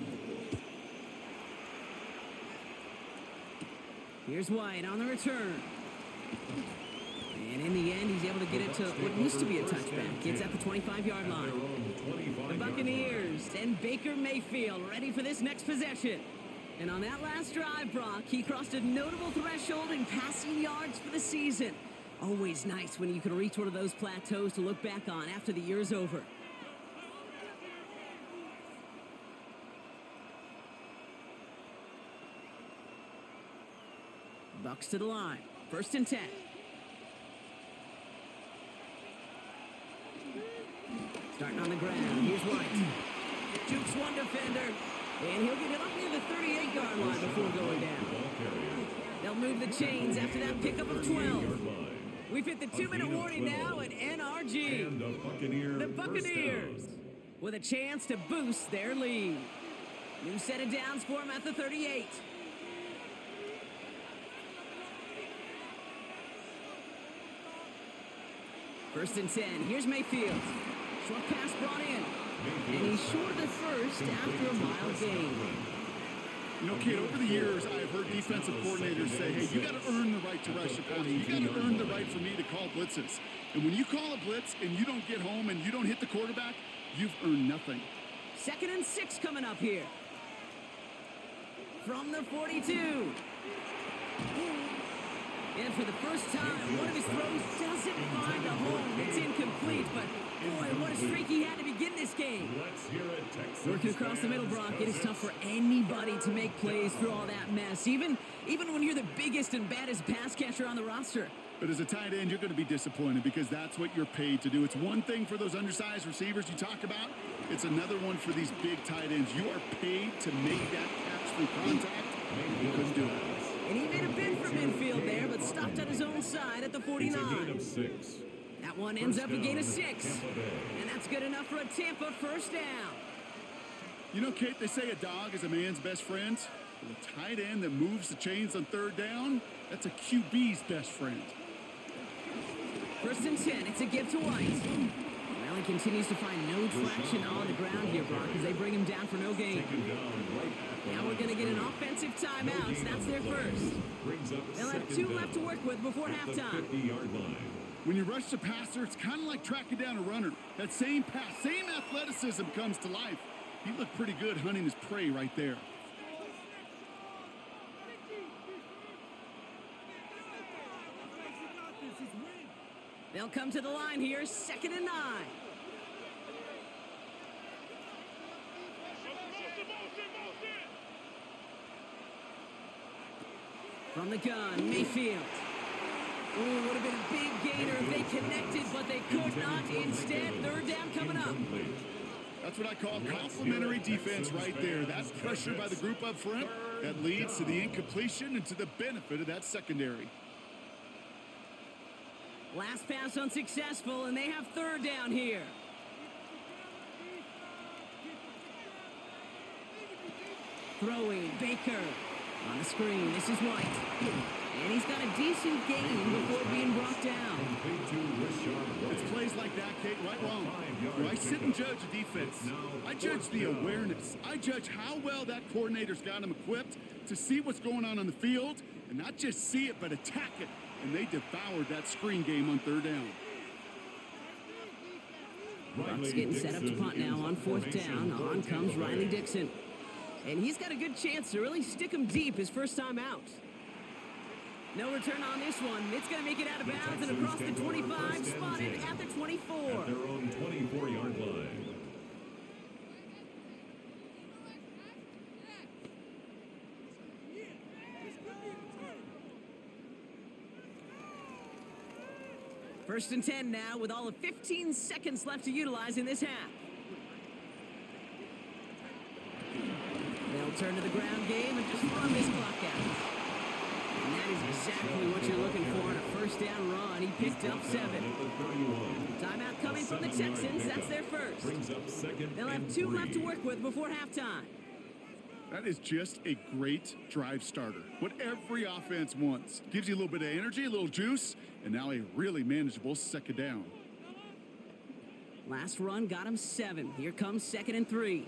[SPEAKER 3] Here's White on the return. And in the end, he's able to get it to what used to be a touchback. It's at the 25-yard line. The Buccaneers and Baker Mayfield ready for this next possession. And on that last drive, Brock, he crossed a notable threshold in passing yards for the season. Always nice when you can reach one of those plateaus to look back on after the year's over. Bucks to the line. 1st and 10. Starting on the ground. Here's White. Jukes one defender. And he'll get it up near the 38-yard line before going down. They'll move the chains after that pickup of 12. We've hit the 2-minute warning now at NRG.
[SPEAKER 1] And
[SPEAKER 3] the Buccaneers with a chance to boost their lead. New set of downs for him at the 38. First and 10. Here's Mayfield. Short pass brought in. And he's short of the first after a mild gain.
[SPEAKER 4] You know, Kate, over the years, I've heard defensive coordinators say, hey, you got to earn the right to rush your opponent. You got to earn the right for me to call blitzes. And when you call a blitz and you don't get home and you don't hit the quarterback, you've earned nothing.
[SPEAKER 3] 2nd and 6 coming up here. From the 42. And for the first time, one of his throws doesn't find a home. It's incomplete, but boy, what a streak he had to begin this game. Working across the middle, Brock, it is tough for anybody to make plays through all that mess, even when you're the biggest and baddest pass catcher on the roster.
[SPEAKER 4] But as a tight end, you're going to be disappointed because that's what you're paid to do. It's one thing for those undersized receivers you talk about. It's another one for these big tight ends. You are paid to make that catch through contact. He couldn't do it.
[SPEAKER 3] And he made a bid for midfield there, but stopped on his own side at the 49. That one ends up a gain of 6. And that's good enough for a Tampa first down.
[SPEAKER 4] You know, Kate, they say a dog is a man's best friend. The tight end that moves the chains on 3rd down, that's a QB's best friend.
[SPEAKER 3] 1st and 10. It's a give to White. Well, he continues to find no traction on the ground here, Brock, as they bring him down for no gain. Now we're going to get an offensive timeout. That's their first. They'll have 2 left to work with before halftime.
[SPEAKER 4] When you rush the passer, it's kind of like tracking down a runner. That same pass, same athleticism comes to life. He looked pretty good hunting his prey right there.
[SPEAKER 3] They'll come to the line here, 2nd and 9. From the gun, Mayfield. Ooh, would have been a big gainer if they connected, but they could not. Instead, 3rd down coming up.
[SPEAKER 4] That's what I call complimentary defense right there. That pressure by the group up front, that leads to the incompletion and to the benefit of that secondary.
[SPEAKER 3] Last pass unsuccessful, and they have 3rd down here. Throwing, Baker. On the screen, this is White. And he's got a decent gain before being brought down.
[SPEAKER 1] Complete to Rashard
[SPEAKER 4] It's
[SPEAKER 1] White.
[SPEAKER 4] plays like that, Kate, right wrong. Where I sit and judge a defense. I judge the awareness. I judge how well that coordinator's got him equipped to see what's going on the field, and not just see it, but attack it. And they devoured that screen game on third down.
[SPEAKER 3] Bucks getting set up to punt now on fourth down. On comes Riley Dixon. And he's got a good chance to really stick him deep his first time out. No return on this one. It's going to make it out of bounds and across the 25, spotted at the 24.
[SPEAKER 1] At their own 24-yard line.
[SPEAKER 3] First and 10 now with all of 15 seconds left to utilize in this half. They'll turn to the ground game and just run this clock out. And that is exactly what you're looking for in a first down run. He picked up 7. Timeout coming from the Texans. That's their first.
[SPEAKER 1] Brings up second.
[SPEAKER 3] They'll have 2 left to work with before halftime.
[SPEAKER 4] That is just a great drive starter. What every offense wants. Gives you a little bit of energy, a little juice, and now a really manageable second down.
[SPEAKER 3] Last run got him 7. Here comes second and 3.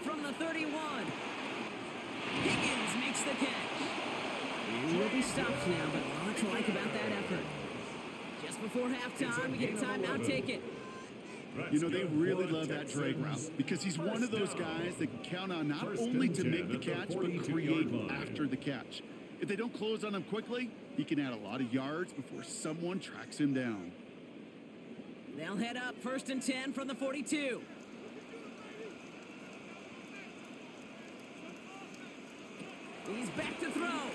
[SPEAKER 3] From the 31. Higgins makes the catch. And will be stopped now, but a lot to like about that effort. Just before halftime, we get a timeout taken.
[SPEAKER 4] You know, they really love that drag route because he's one of those guys that can count on not only to make the catch, but create after the catch. If they don't close on him quickly, he can add a lot of yards before someone tracks him down.
[SPEAKER 3] They'll head up first and 10 from the 42. He's back to throw.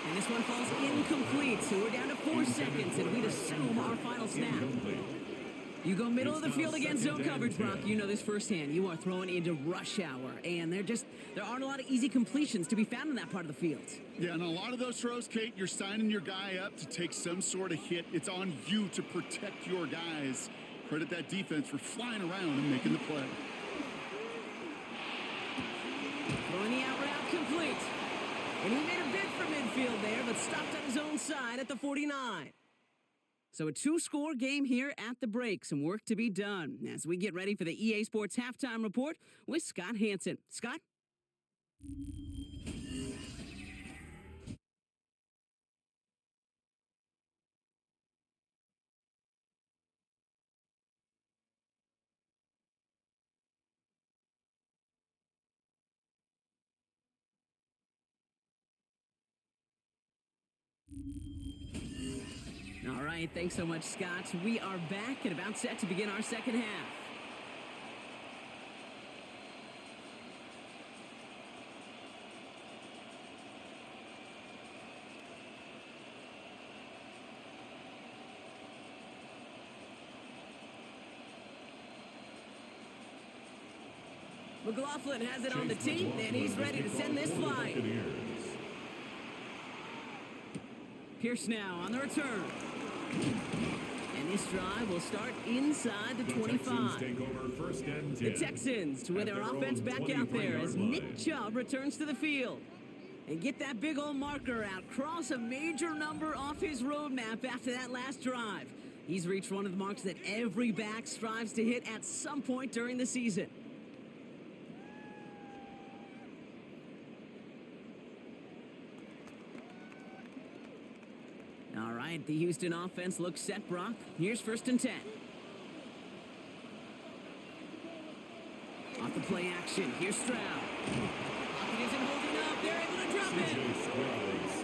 [SPEAKER 3] And this one falls incomplete, so we're down to 4 seconds, and we'd assume our final snap. You go middle of the field against zone coverage, Brock. You know this firsthand. You are throwing into rush hour, and there aren't a lot of easy completions to be found in that part of the field.
[SPEAKER 4] Yeah, and a lot of those throws, Kate, you're signing your guy up to take some sort of hit. It's on you to protect your guys. Credit that defense for flying around and making the play.
[SPEAKER 3] Throwing the out route complete. And he made a bid for midfield there, but stopped on his own side at the 49. So a 2-score game here at the break. Some work to be done as we get ready for the EA Sports Halftime Report with Scott Hansen. Scott? All right, thanks so much, Scott. We are back and about set to begin our second half. McLaughlin has it on the tee, and he's ready to send this flying. Pierce now on the return. And this drive will start inside the 25. The Texans with their offense back out there as Nick Chubb returns to the field. And get that big old marker out. Cross a major number off his roadmap after that last drive. He's reached one of the marks that every back strives to hit at some point during the season. All right, the Houston offense looks set, Brock. Here's first and 10. Off the play action, here's Stroud. Pocket isn't holding up, they're able to drop it.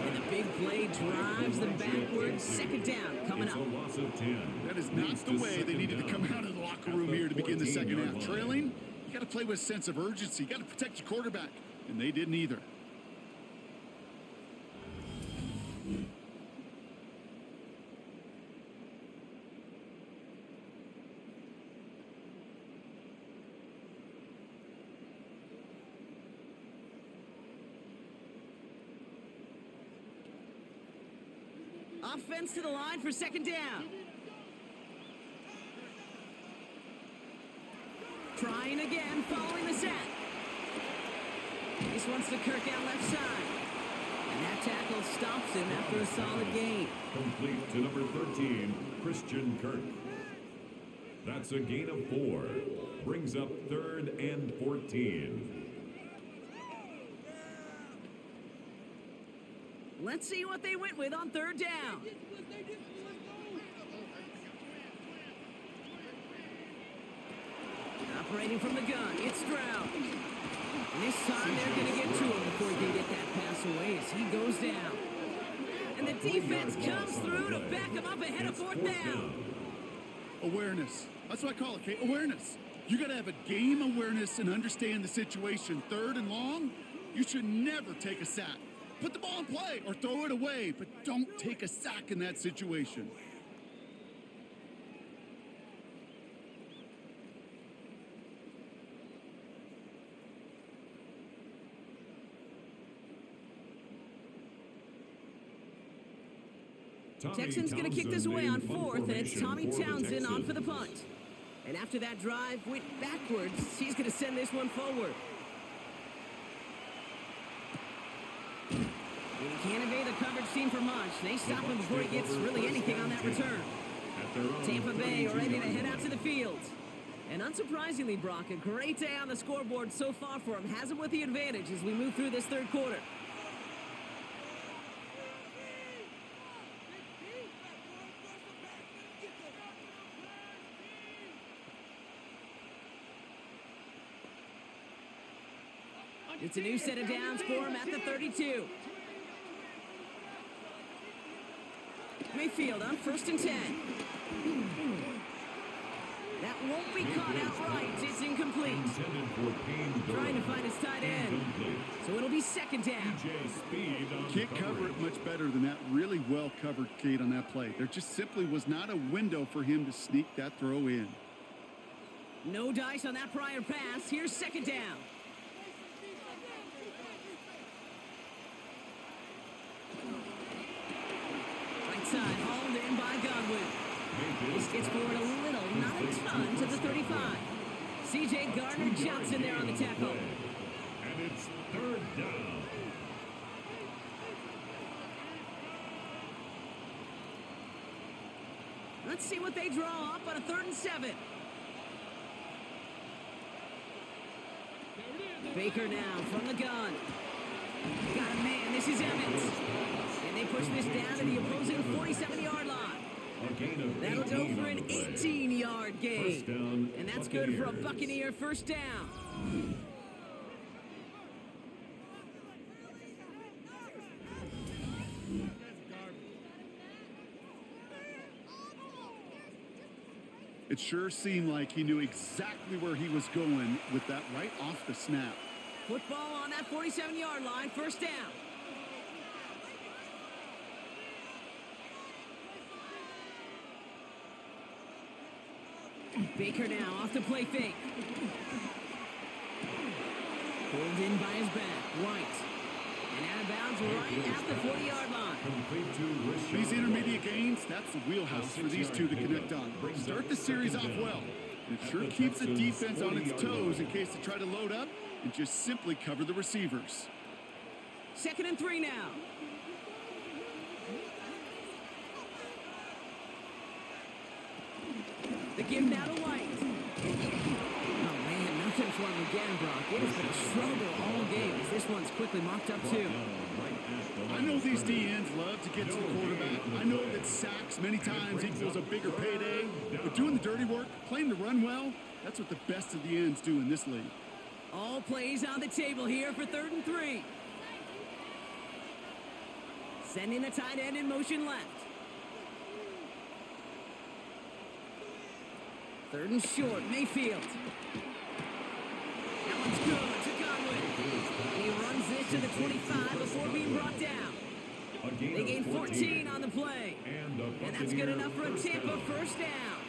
[SPEAKER 3] And the big play drives them backwards. Second down coming up.
[SPEAKER 4] That is not the way they needed to come out of the locker room here to begin the second half. Trailing, you got to play with a sense of urgency. You got to protect your quarterback, and they didn't either.
[SPEAKER 3] Offense to the line for second down. Trying again, following the sack. This one's to Kirk out left side. And that tackle stops him after a solid gain.
[SPEAKER 1] Complete to number 13, Christian Kirk. That's a gain of 4. Brings up 3rd and 14.
[SPEAKER 3] Let's see what they went with on 3rd down. Operating from the gun, it's Stroud. And this time they're going to get to him before he can get that pass away as he goes down. And the defense comes through to back him up ahead of 4th down.
[SPEAKER 4] Awareness. That's what I call it, Kate. Awareness. You got to have a game awareness and understand the situation. 3rd and long, you should never take a sack. Put the ball in play or throw it away, but don't take a sack in that situation.
[SPEAKER 3] Texans going to kick this away on 4th, and it's Tommy Townsend on for the punt. And after that drive went backwards, he's going to send this one forward. And he can't evade the coverage team for much. They stop him before he gets really anything on that return. Tampa Bay are ready to head out to the field. And unsurprisingly, Brock, a great day on the scoreboard so far for him. Has him with the advantage as we move through this 3rd quarter. It's a new set of downs for him at the 32. Mayfield on 1st and 10. That won't be caught outright. It's incomplete. Trying to find his tight end. So it'll be 2nd down.
[SPEAKER 4] Can't cover it much better than that. Really well covered, Kate, on that play. There just simply was not a window for him to sneak that throw in.
[SPEAKER 3] No dice on that prior pass. Here's 2nd down. Side, hauled in by Godwin. This gets forward a little, not a ton, to the 35. C.J. Gardner-Johnson there on the tackle.
[SPEAKER 1] And it's 3rd down.
[SPEAKER 3] Let's see what they draw up on a 3rd and 7. Baker now from the gun. Got a man, this is Evans. And they push this down to the opposing 47-yard line. That'll go for an 18-yard gain. And that's good for a Buccaneer 1st down.
[SPEAKER 4] It sure seemed like he knew exactly where he was going with that right off the snap.
[SPEAKER 3] Football on that 47-yard line, 1st down. Baker now off the play fake. Pulled in by his back, White. And out of bounds right at the 40-yard line.
[SPEAKER 4] These intermediate gains, that's the wheelhouse for these two to connect on. Start the series off well. It sure keeps the defense on its toes in case they try to load up and just simply cover the receivers.
[SPEAKER 3] 2nd and 3 now. The give now to White. Oh, man, nothing for him again, Brock. It has been a struggle all game as this one's quickly mocked up, too.
[SPEAKER 4] I know these DNs love to get to the quarterback. I know that sacks many times equals a bigger payday. But doing the dirty work, playing the run well, that's what the best of the ends do in this league.
[SPEAKER 3] All plays on the table here for 3rd and 3. Sending the tight end in motion left. 3rd and short, Mayfield. That one's good to Godwin. And he runs this to the 25 before being brought down. They gain 14 on the play. And that's good enough for a Tampa 1st down.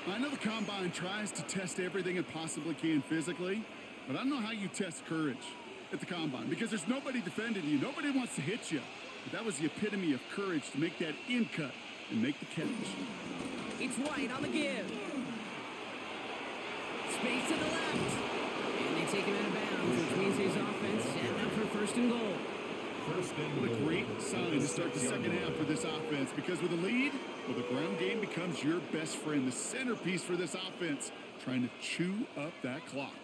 [SPEAKER 4] I know the Combine tries to test everything it possibly can physically, but I don't know how you test courage at the Combine because there's nobody defending you. Nobody wants to hit you. But that was the epitome of courage to make that in cut and make the catch.
[SPEAKER 3] It's White on the give. Space to the left. And they to take him out of bounds, which means his offense setting up for first and goal.
[SPEAKER 4] What a great sign to start the second half for this offense, because with a lead, well, the ground game becomes your best friend, the centerpiece for this offense, trying to chew up that clock.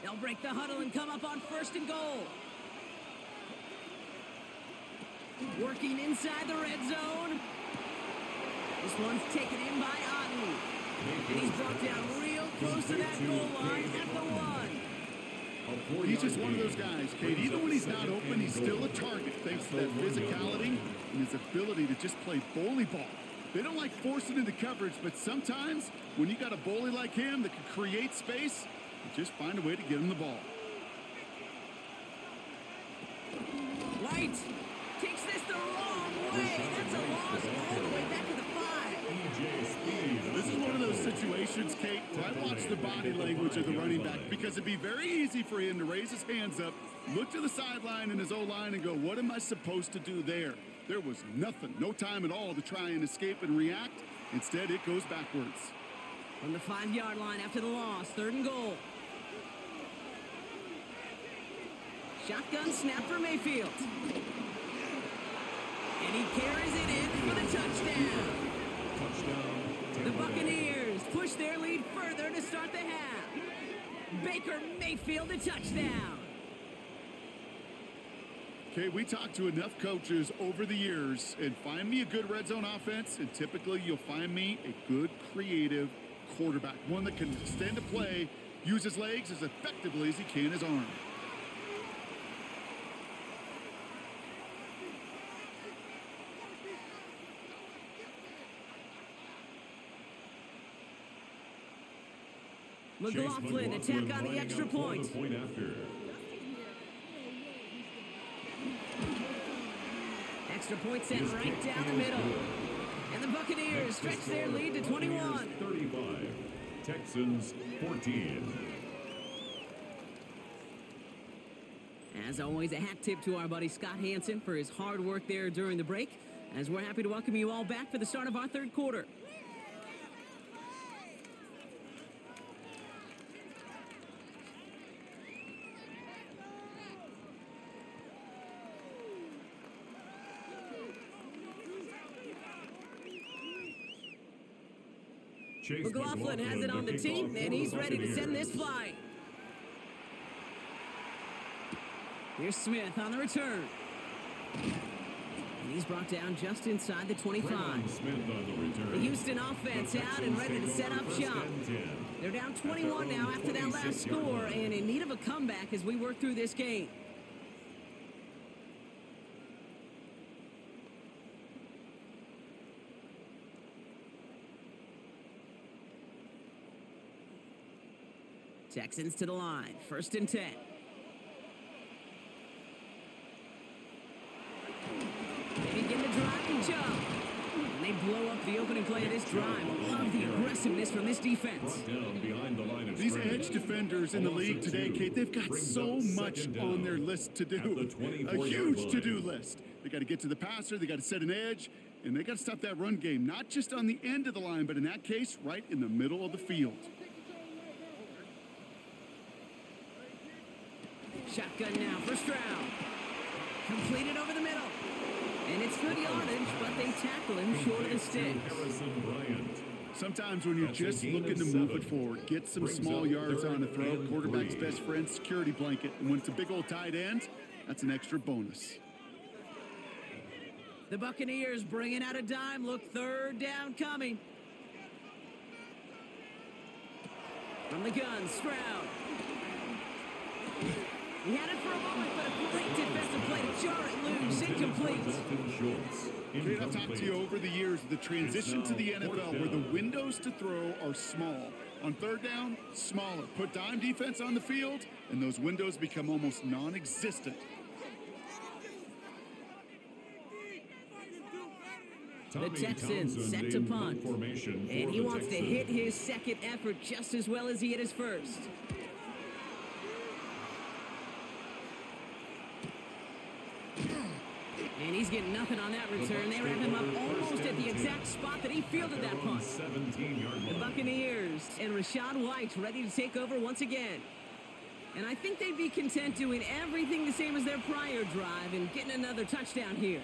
[SPEAKER 3] They'll break the huddle and come up on first and goal. Working inside the red zone. This one's taken in by Otten. And he's brought down real close to that goal line at the 1.
[SPEAKER 4] He's just one of those guys, Kate. Even when he's not open, he's still a target thanks to that physicality and his ability to just play bully ball. They don't like forcing into coverage, but sometimes when you got a bully like him that can create space, you just find a way to get him the ball.
[SPEAKER 3] White takes this the wrong way. That's a loss all the way back to the 5.
[SPEAKER 4] This is one of those situations, Kate, where I watch the body language of the running back, because it'd be very easy for him to raise his hands up, look to the sideline in his O-line and go, what am I supposed to do there? There was nothing, no time at all to try and escape and react. Instead, it goes backwards.
[SPEAKER 3] From the 5-yard line after the loss, 3rd and goal. Shotgun snap for Mayfield. And he carries it in for the touchdown. The Buccaneers push their lead further to start the half. Baker Mayfield a touchdown.
[SPEAKER 4] Okay, we talked to enough coaches over the years, and find me a good red zone offense, and typically you'll find me a good creative quarterback, one that can extend a play, use his legs as effectively as he can his arm.
[SPEAKER 3] McLaughlin attack on the extra point. Extra point sent right down the middle. And the Buccaneers stretch their lead to 21.
[SPEAKER 1] 35. Texans 14.
[SPEAKER 3] As always, a hat tip to our buddy Scott Hansen for his hard work there during the break, as we're happy to welcome you all back for the start of our 3rd quarter. McLaughlin has it on the team, and he's ready to send this flying. Here's Smith on the return. And he's brought down just inside the 25. The Houston offense out and ready to set up shop. They're down 21 now after that last score, and in need of a comeback as we work through this game. Texans to the line, 1st and 10. They begin the drive and jump. And they blow up the opening play of this drive. Love the aggressiveness from this defense.
[SPEAKER 4] These edge defenders in the league today, Kate, they've got so much on their list to do. A huge to-do list. They got to get to the passer, they got to set an edge, and they got to stop that run game, not just on the end of the line, but in that case, right in the middle of the field.
[SPEAKER 3] Shotgun now, 1st round. Completed over the middle. And it's good yardage, but they tackle him short of the sticks.
[SPEAKER 4] Sometimes when you're just looking to move it forward, get some small yards on the throw, quarterback's best friend, security blanket. And when it's a big old tight end, that's an extra bonus.
[SPEAKER 3] The Buccaneers bringing out a dime look, 3rd down coming. From the gun, Stroud. He had it for a moment, but a great defensive play to jar it loose, incomplete.
[SPEAKER 4] Kate, I've talked to you over the years, the transition to the NFL where the windows to throw are small. On 3rd down, smaller. Put dime defense on the field, and those windows become almost non-existent.
[SPEAKER 3] The Texans set to punt, and he wants to hit his 2nd effort just as well as he hit his 1st. And he's getting nothing on that return. They wrap him up almost at the exact spot that he fielded that punt. The Buccaneers and Rachaad White ready to take over once again. And I think they'd be content doing everything the same as their prior drive and getting another touchdown here.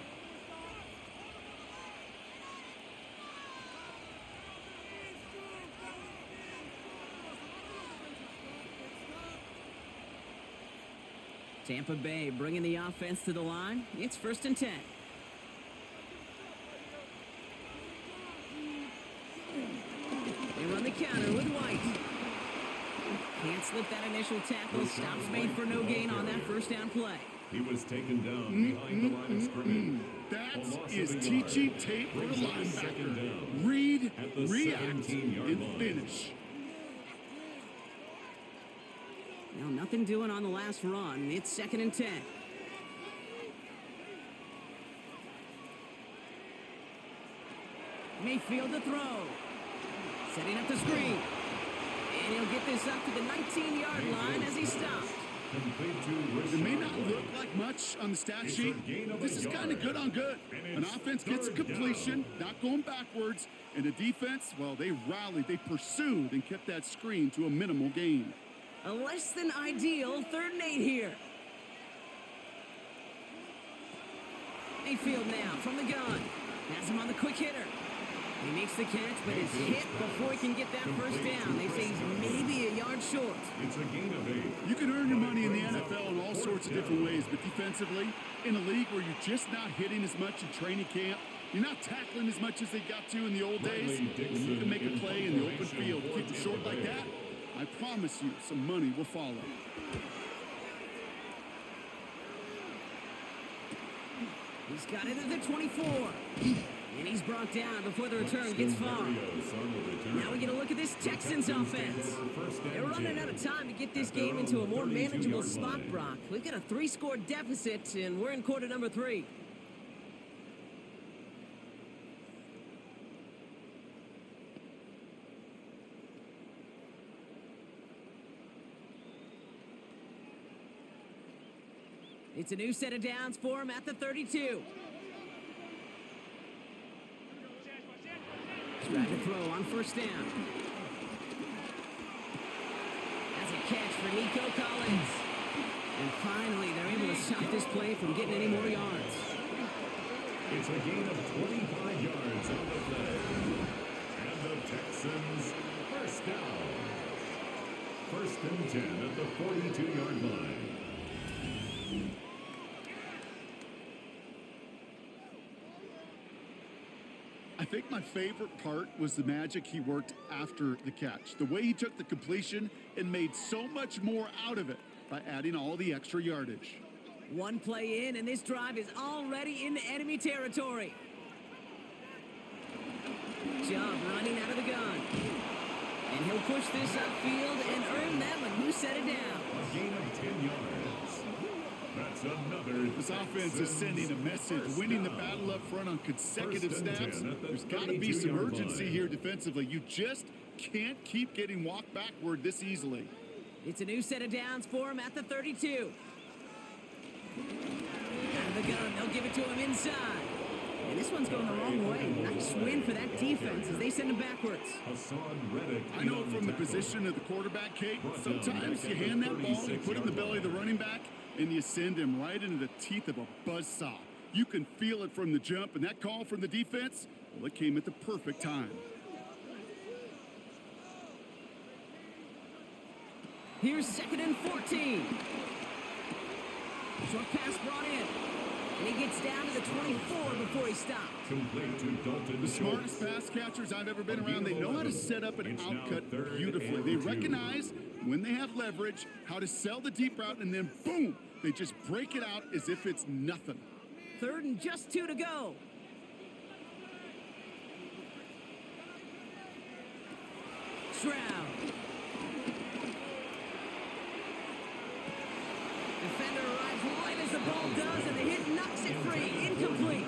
[SPEAKER 3] Tampa Bay bringing the offense to the line. It's 1st and 10. They run the counter with White. Can't slip that initial tackle. Stops made for no gain on that 1st down play.
[SPEAKER 1] He was taken down behind the line of scrimmage.
[SPEAKER 4] That is teaching tape for the linebacker. Read, react, and finish.
[SPEAKER 3] Now, nothing doing on the last run. It's 2nd and 10. Mayfield to throw. Setting up the screen. And he'll get this up to the 19-yard line as he stopped.
[SPEAKER 4] It may not look like much on the stat sheet, but this is kind of good on good. An offense gets a completion, not going backwards, and the defense, well, they rallied, they pursued, and kept that screen to a minimal gain.
[SPEAKER 3] A less than ideal 3rd and 8 here. Mayfield now from the gun. Has him on the quick hitter. He makes the catch, but is hit before he can get that 1st down. They say he's maybe a yard short.
[SPEAKER 1] It's a gain of 8.
[SPEAKER 4] You can earn your money in the NFL in all sorts of different ways, but defensively, in a league where you're just not hitting as much in training camp, you're not tackling as much as they got to in the old days, when you can make a play in the open field, keep it short like that, I promise you some money will follow.
[SPEAKER 3] He's got it at the 24. And he's brought down before the return gets far. Now we get a look at this Texans offense. They're running out of time to get this game into a more manageable spot, Brock. We've got a 3-score deficit, and we're in quarter number 3. It's a new set of downs for him at the 32. Tried to throw on 1st down. That's a catch for Nico Collins. And finally, they're able to stop this play from getting any more yards.
[SPEAKER 1] It's a gain of 25 yards on the play. And the Texans 1st down. 1st and 10 at the 42-yard line.
[SPEAKER 4] I think my favorite part was the magic he worked after the catch. The way he took the completion and made so much more out of it by adding all the extra yardage.
[SPEAKER 3] One play in, and this drive is already into enemy territory. Chubb running out of the gun. And he'll push this upfield and earn them a new set of downs.
[SPEAKER 1] A gain of 10 yards. That's another.
[SPEAKER 4] This offense is sending a message, winning the battle up front on consecutive snaps. There's got to be some urgency here defensively. You just can't keep getting walked backward this easily.
[SPEAKER 3] It's a new set of downs for him at the 32. Out of the gun, they'll give it to him inside. And this one's going the wrong way. Nice win for that defense as they send him backwards.
[SPEAKER 4] I know from the position of the quarterback, Kate, sometimes you hand that ball, you put it in the belly of the running back, and you send him right into the teeth of a buzzsaw. You can feel it from the jump, and that call from the defense, well, it came at the perfect time.
[SPEAKER 3] Here's 2nd and 14. Short pass brought in. And he gets down to the 24 before he stopped.
[SPEAKER 1] Complete to Dalton.
[SPEAKER 4] The smartest pass catchers I've ever been around, they know how to set up an outcut beautifully. They recognize when they have leverage, how to sell the deep route, and then boom, they just break it out as if it's nothing.
[SPEAKER 3] 3rd and just 2 to go. Stroud. Defender arrives right as the ball does, and the hit knocks it free. Incomplete.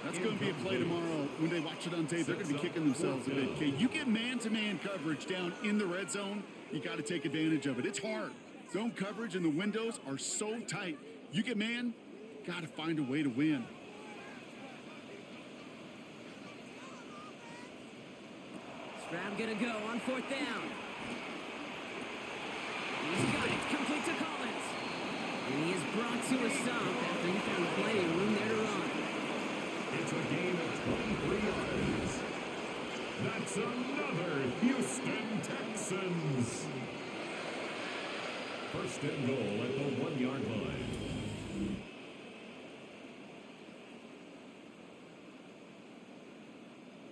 [SPEAKER 4] That's going to be a play tomorrow. When they watch it on tape, they're going to be kicking themselves a bit. Okay, you get man-to-man coverage down in the red zone, you got to take advantage of it. It's hard. Zone coverage and the windows are so tight. You get man, got to find a way to win.
[SPEAKER 3] Stroud gonna go on 4th down. He's got complete to Collins. And he is brought to a stop after he found plenty of room there to run.
[SPEAKER 1] It's a gain of 23 yards. That's another Houston Texans. First and goal at the 1-yard line.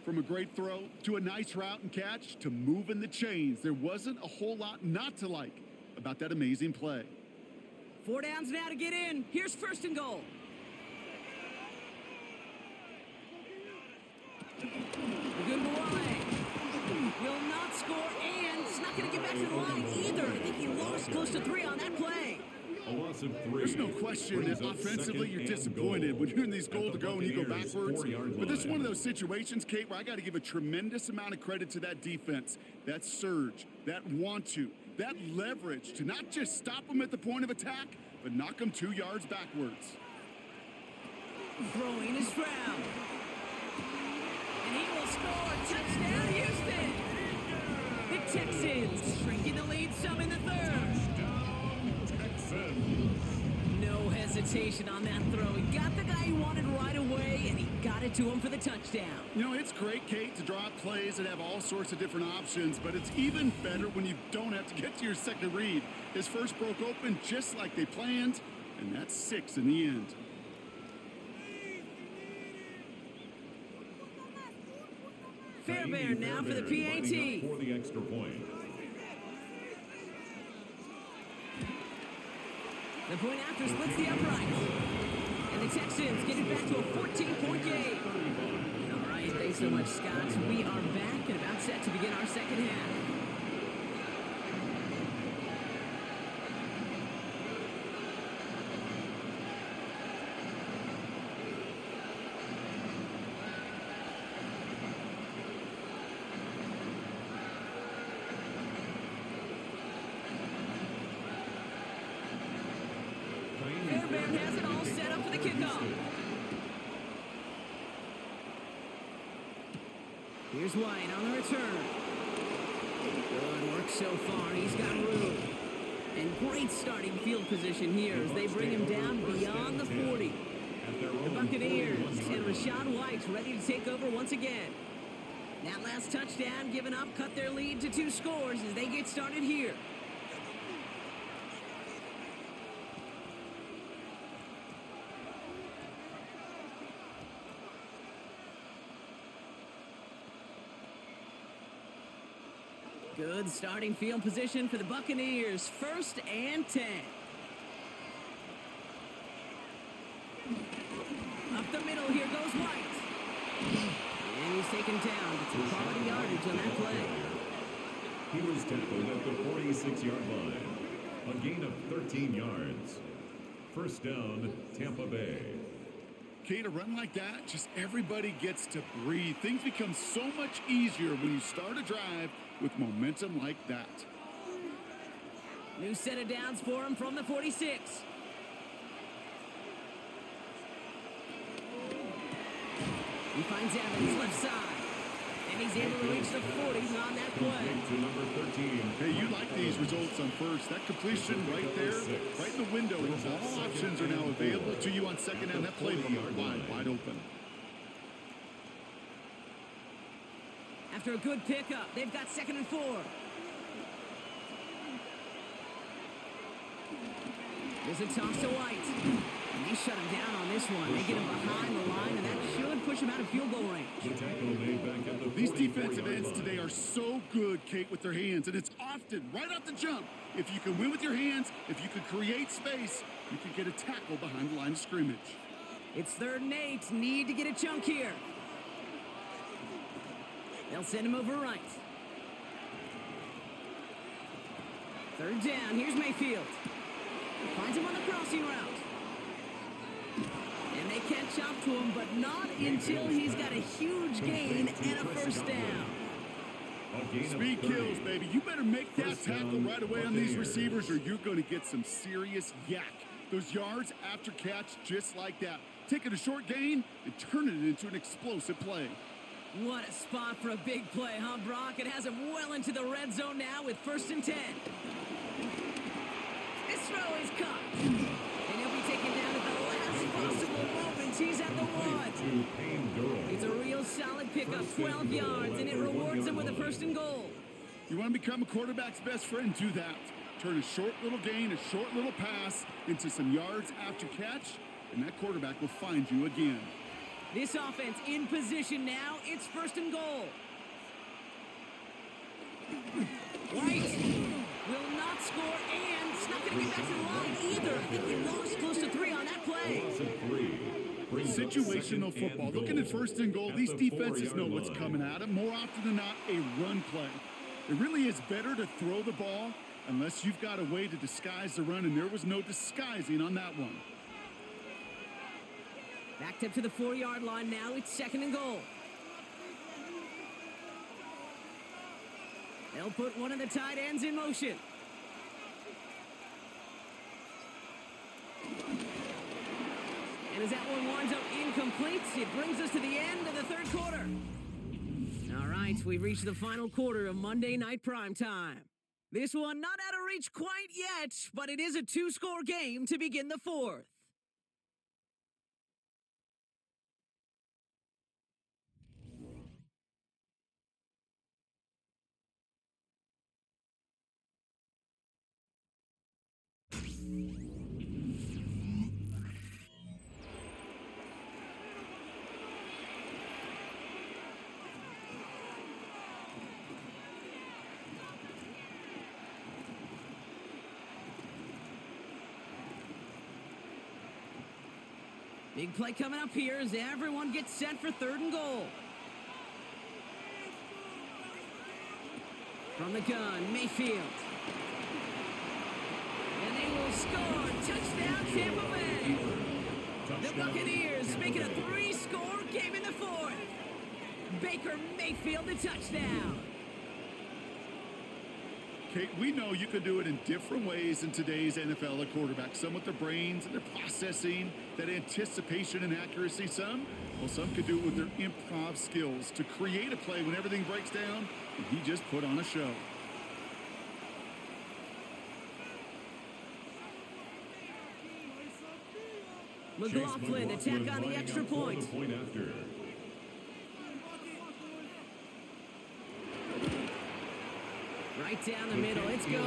[SPEAKER 4] From a great throw to a nice route and catch to moving the chains, there wasn't a whole lot not to like about that amazing play.
[SPEAKER 3] 4 downs now to get in. Here's first and goal. Ogunbowale will not score, and it's not going to get back to the line either. I think he lost close to 3 on that play.
[SPEAKER 1] A loss of 3.
[SPEAKER 4] There's no question that offensively you're disappointed when you're in these goal to go and you go backwards. But this is one of those situations, Kate, where I got to give a tremendous amount of credit to that defense, that surge, that want to, that leverage to not just stop them at the point of attack, but knock them 2 yards backwards.
[SPEAKER 3] Throwing is Stroud. And he will score. Touchdown, Houston. The Texans shrinking the lead some in the third. No hesitation on that throw. He got the guy he wanted right away, and he got it to him for the touchdown.
[SPEAKER 4] You know, it's great, Kate, to draw up plays that have all sorts of different options, but it's even better when you don't have to get to your second read. His first broke open just like they planned, and that's 6 in the end.
[SPEAKER 3] Fairbairn now for the PAT.
[SPEAKER 1] For the extra point.
[SPEAKER 3] The point after splits the upright. And the Texans get it back to a 14-point game. All right, thanks so much, Scott. We are back and about set to begin our second half. Fairbairn has it all set up for the kickoff. Here's White on the return. Good work so far. He's got room. And great starting field position here as they bring him down beyond the 40. The Buccaneers and Rachaad White ready to take over once again. That last touchdown given up cut their lead to 2 scores as they get started here. Good starting field position for the Buccaneers. First and 10. Up the middle, here goes White. And he's taken down. Some quality yardage on that play.
[SPEAKER 1] He was tackled at the 46-yard line. A gain of 13 yards. First down, Tampa Bay.
[SPEAKER 4] Kate, a run like that, just everybody gets to breathe. Things become so much easier when you start a drive with momentum like that.
[SPEAKER 3] New set of downs for him from the 46. He finds Evans left side. And he's able to reach the 40 on that play.
[SPEAKER 1] To number 13.
[SPEAKER 4] Hey, you like these results on first. That completion right there, right in the window where all options are now available to you on second down. That play wide open.
[SPEAKER 3] After a good pickup, they've got 2nd and 4. There's a toss to White. And they shut him down on this one. They get him behind the line, and that should push him out of field goal range.
[SPEAKER 1] The tackle made back at the
[SPEAKER 4] These defensive ends today are so good, Kate, with their hands, and it's often right off the jump. If you can win with your hands, if you can create space, you can get a tackle behind the line of scrimmage.
[SPEAKER 3] It's 3rd and 8. Need to get a chunk here. They'll send him over right. 3rd down. Here's Mayfield. Finds him on the crossing route. And they catch up to him, but not until he's got a huge gain and a first down.
[SPEAKER 4] Speed kills, baby. You better make that tackle right away on these receivers or you're going to get some serious yak. Those yards after catch just like that. Taking a short gain and turning it into an explosive play.
[SPEAKER 3] What a spot for a big play, huh, Brock? It has him well into the red zone now with 1st and 10. throw is caught. And he'll be taken down at the last possible moment. He's at the 1. It's a real solid pickup, 12 yards, and it rewards him with a 1st and goal.
[SPEAKER 4] You want to become a quarterback's best friend? Do that. Turn a short little gain, a short little pass into some yards after catch, and that quarterback will find you again.
[SPEAKER 3] This offense in position now. It's 1st and goal. White will not score, and it's not going to get back to the line either. I think he lost close to 3 on that play.
[SPEAKER 4] Situational football. Looking at 1st and goal, these defenses know what's coming at them. More often than not, a run play. It really is better to throw the ball unless you've got a way to disguise the run, and there was no disguising on that one.
[SPEAKER 3] Backed up to the 4-yard line now. It's 2nd and goal. They'll put one of the tight ends in motion. And as that one winds up incomplete, it brings us to the end of the 3rd quarter. All right, we've reached the final quarter of Monday Night Primetime. This one not out of reach quite yet, but it is a 2-score game to begin the 4th. Big play coming up here as everyone gets set for 3rd and goal. From the gun, Mayfield. And they will score. Touchdown, Tampa Bay. The Buccaneers make it a 3-score game in the 4th. Baker Mayfield, the touchdown.
[SPEAKER 4] Kate, we know you can do it in different ways in today's NFL at quarterback. Some with their brains and their processing, that anticipation and accuracy. Some could do it with their improv skills to create a play when everything breaks down, and he just put on a show.
[SPEAKER 3] McLaughlin attack on the extra point. Right down the middle, it's good.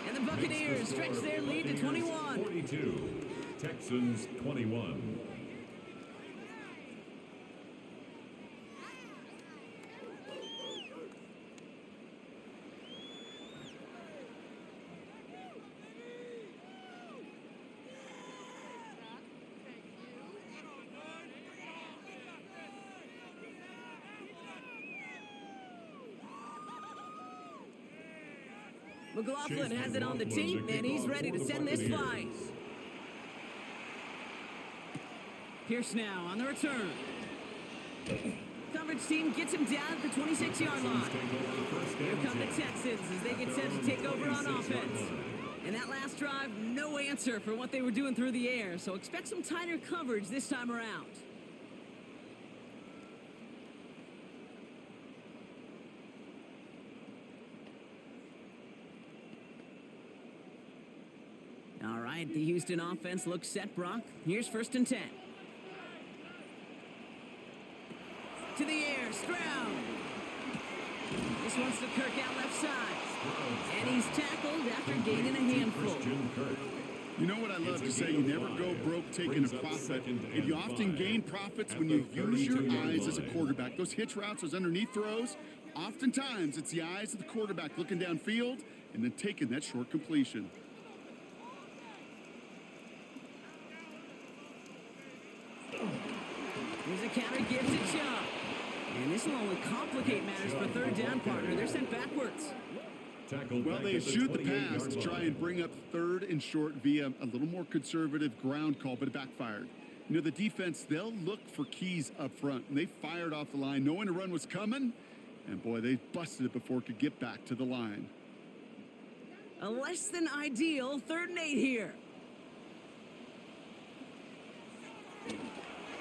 [SPEAKER 3] And the Buccaneers stretch their lead to 21.
[SPEAKER 1] 42, Texans 21.
[SPEAKER 3] McLaughlin has it on the team, and he's ready to send this flight. Pierce now on the return. Coverage team gets him down at the 26-yard line. Here come the Texans as they get set to take over on offense. And that last drive, no answer for what they were doing through the air, so expect some tighter coverage this time around. All right, the Houston offense looks set, Brock. Here's 1st and 10. To the air, Stroud. This one's to Kirk out left side. And he's tackled after gaining a handful.
[SPEAKER 4] You know what I love to say? You never go broke taking a profit. And you often gain profits when you use your eyes as a quarterback. Those hitch routes, those underneath throws, oftentimes it's the eyes of the quarterback looking downfield and then taking that short completion.
[SPEAKER 3] Here's a counter give to Chubb. And this will only complicate matters for 3rd down, partner. They're sent backwards.
[SPEAKER 4] Well, they eschewed the pass to try and bring up 3rd and short via a little more conservative ground call, but it backfired. You know, the defense, they'll look for keys up front, and they fired off the line knowing a run was coming, and boy, they busted it before it could get back to the line.
[SPEAKER 3] A less than ideal 3rd and 8 here.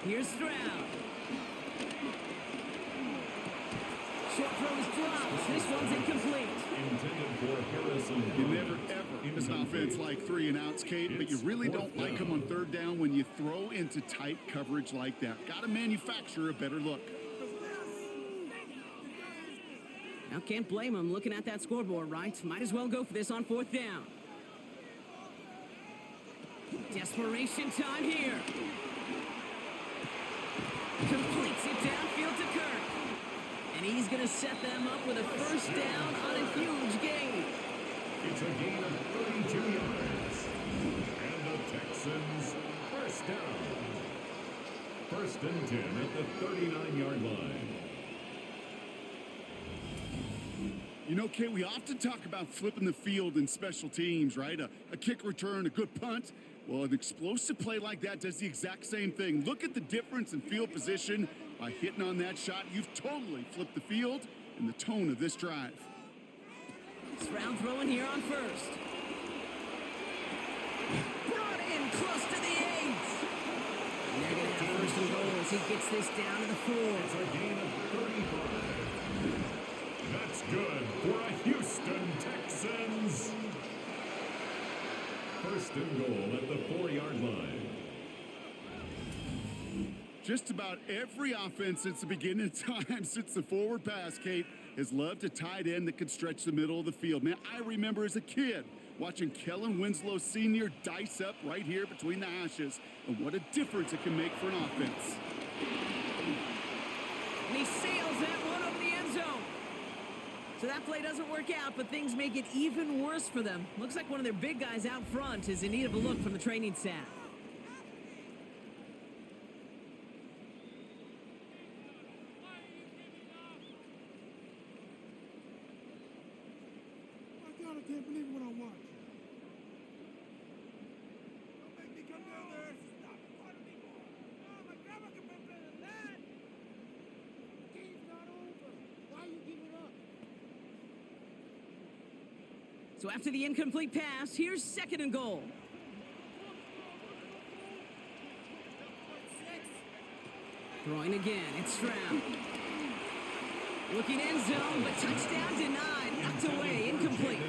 [SPEAKER 3] Here's Stroud. Short throw is dropped. This one's incomplete.
[SPEAKER 1] Intended for Harrison.
[SPEAKER 4] You never, ever as an offense like 3 and outs, Kate, but you really don't like them on third down when you throw into tight coverage like that. Got to manufacture a better look.
[SPEAKER 3] Now, can't blame him looking at that scoreboard, right? Might as well go for this on 4th down. Desperation time here. Completes it downfield to Kirk. And he's going to set them up with a first down on a huge gain.
[SPEAKER 1] It's a gain of 32 yards. And the Texans first down. 1st and 10 at the 39-yard line.
[SPEAKER 4] You know, Kate, we often talk about flipping the field in special teams, right? A kick return, a good punt. Well, an explosive play like that does the exact same thing. Look at the difference in field position. By hitting on that shot, you've totally flipped the field and the tone of this drive.
[SPEAKER 3] Stroud throwing here on 1st. Brought in close to the 8. And they're going to have 1st and goal as he gets this down to the 4.
[SPEAKER 1] It's a gain of 35. That's good for a Houston Texans. 1st and goal at the 4-yard line.
[SPEAKER 4] Just about every offense since the beginning of time, since the forward pass, Kate, has loved a tight end that could stretch the middle of the field. Man, I remember as a kid watching Kellen Winslow Sr. dice up right here between the hashes, and what a difference it can make for an offense.
[SPEAKER 3] And he sails that one over the end zone. So that play doesn't work out, but things make it even worse for them. Looks like one of their big guys out front is in need of a look from the training staff.
[SPEAKER 2] I can't believe what I'm watching. Don't make me come down there. Stop fighting me more. Oh, my God, I can play better than that. The game's not over. Why are you giving up?
[SPEAKER 3] So after the incomplete pass, here's 2nd and goal. Throwing again, it's Stroud. Looking end zone, but touchdown denied. Knocked away, incomplete.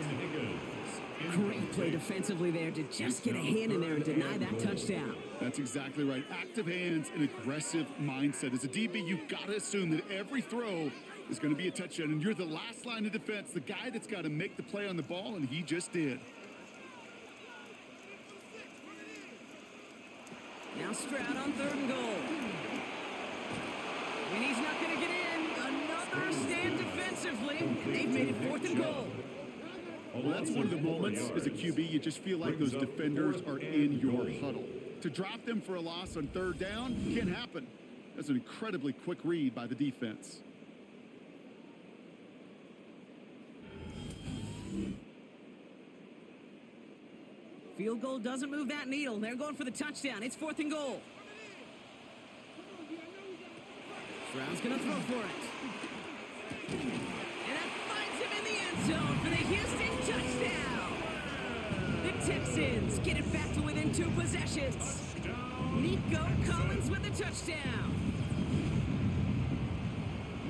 [SPEAKER 3] Great play defensively there to just get a hand in there and deny that touchdown.
[SPEAKER 4] That's exactly right. Active hands and aggressive mindset. As a DB, you've got to assume that every throw is going to be a touchdown, and you're the last line of defense, the guy that's got to make the play on the ball, and he just did.
[SPEAKER 3] Now Stroud on 3rd and goal. And he's not going to get in. Another stand defensively, and they've made it 4th and goal.
[SPEAKER 4] Well, that's one of the moments as a QB, you just feel like those defenders are in your huddle. To drop them for a loss on 3rd down can't happen. That's an incredibly quick read by the defense.
[SPEAKER 3] Field goal doesn't move that needle. They're going for the touchdown. It's 4th and goal. Stroud's going to throw for it. And that finds him in the end zone for the Houston touchdown. The Texans get it back to within 2 possessions. Nico Collins with the touchdown.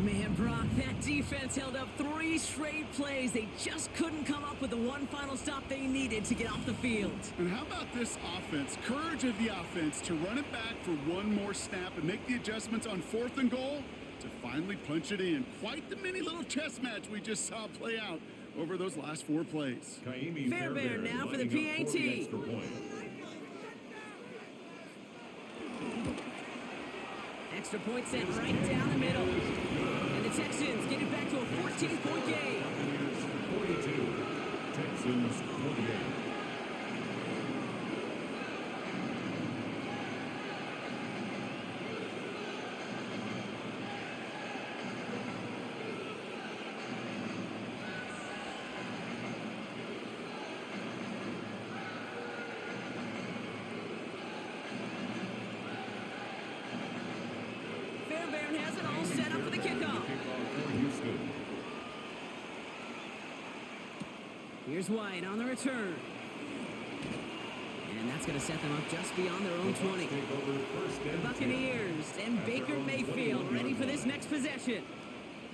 [SPEAKER 3] Man, Brock, that defense held up 3 straight plays. They just couldn't come up with the one final stop they needed to get off the field.
[SPEAKER 4] And how about this offense? Courage of the offense to run it back for one more snap and make the adjustments on 4th and goal to finally punch it in. Quite the mini little chess match we just saw play out over those last 4 plays.
[SPEAKER 3] Fairbairn now for the PAT. Extra point sent right down the middle. And the Texans get it back to a 14-point game.
[SPEAKER 1] 42, Texans 28.
[SPEAKER 3] Fairbairn has it all set up for the kickoff. Here's White on the return. And that's going to set them up just beyond their own 20. The Buccaneers and Baker Mayfield ready for this next possession.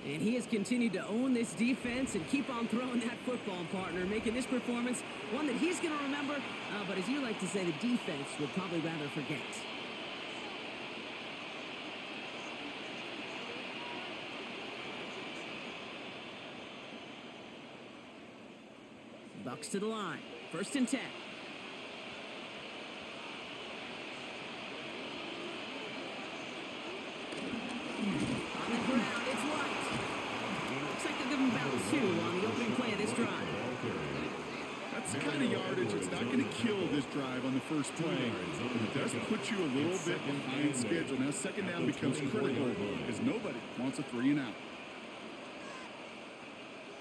[SPEAKER 3] And he has continued to own this defense and keep on throwing that football, partner, making this performance one that he's going to remember, but as you like to say, the defense would probably rather forget. Bucks to the line. 1st and 10. On the ground, it's White. And it looks like they'll give him about 2 on the opening play of this drive.
[SPEAKER 4] That's the kind of yardage that's not going to kill this drive on the first play. But it does put you a little bit behind schedule. Now, 2nd down becomes critical because nobody wants a 3 and out.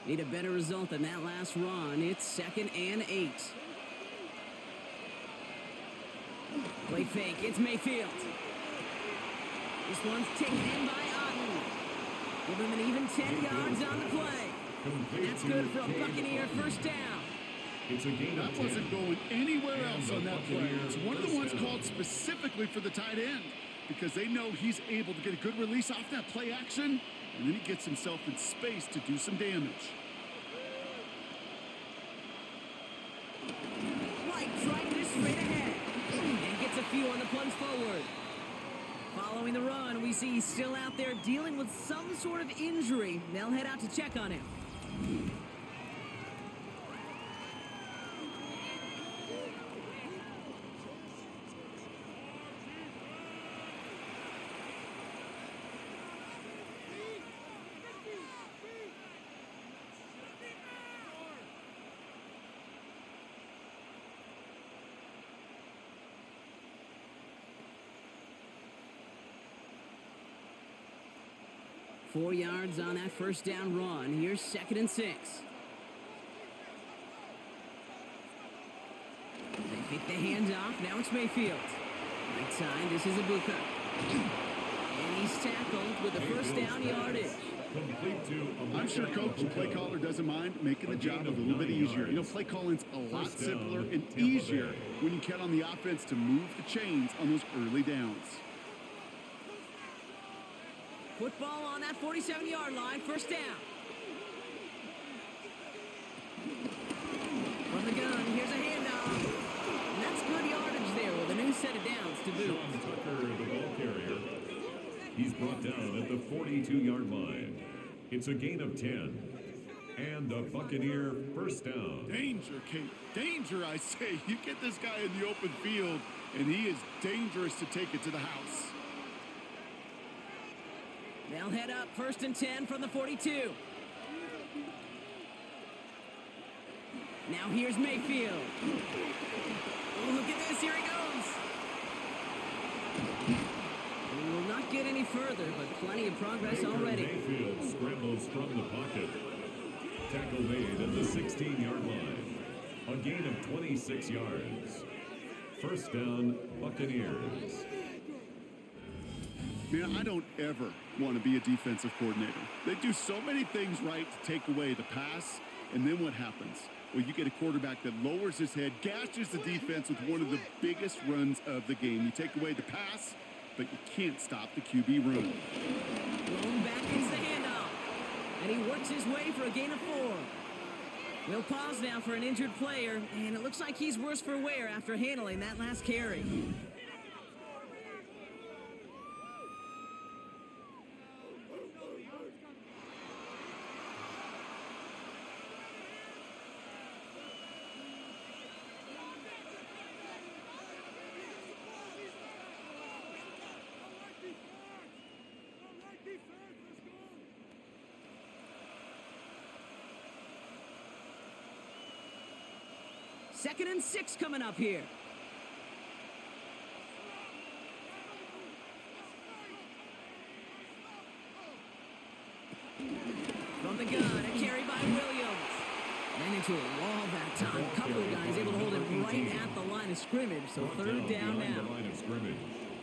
[SPEAKER 3] Need a better result than that last run. It's 2nd and 8. Play fake. It's Mayfield. This one's taken in by Otten. Give him an even 10 yards on the play. And that's good for a Buccaneer 1st down.
[SPEAKER 4] That wasn't going anywhere else on that play. It's one of the ones called specifically for the tight end because they know he's able to get a good release off that play action, and then he gets himself in space to do some damage.
[SPEAKER 3] White trying this straight ahead. And he gets a few on the plunge forward. Following the run, we see he's still out there dealing with some sort of injury. They'll head out to check on him. Four yards on that 1st down run. Here's 2nd and 6. They pick the handoff. Now it's Mayfield. Right side. This is Ibuka. And he's tackled with the 1st down yardage.
[SPEAKER 4] I'm sure Coach, the play caller, doesn't mind making the job a little bit easier. You know, play calling's a lot simpler and easier when you count on the offense to move the chains on those early downs.
[SPEAKER 3] Football on that 47-yard line, 1st down. From the gun, here's a handoff. And that's good yardage there with a new set of downs to boot.
[SPEAKER 1] Sean Tucker, the ball carrier. He's brought down at the 42-yard line. It's a gain of 10. And the Buccaneer 1st down.
[SPEAKER 4] Danger, Kate. Danger, I say. You get this guy in the open field, and he is dangerous to take it to the house.
[SPEAKER 3] They'll head up 1st and 10 from the 42. Now here's Mayfield. Oh, look at this. Here he goes. And he will not get any further, but plenty of progress already.
[SPEAKER 1] Mayfield scrambles from the pocket. Tackle made at the 16-yard line. A gain of 26 yards. 1st down, Buccaneers.
[SPEAKER 4] Man, I don't ever want to be a defensive coordinator. They do so many things right to take away the pass, and then what happens? Well, you get a quarterback that lowers his head, gashes the defense with one of the biggest runs of the game. You take away the pass, but you can't stop the QB run.
[SPEAKER 3] Thrown back is the handoff, and he works his way for a gain of 4. We'll pause now for an injured player, and it looks like he's worse for wear after handling that last carry. Second and 6 coming up here. From the gun, a carry by Williams. Ran into a wall that time. A couple of guys able to hold him right at the line of scrimmage. So 3rd down now.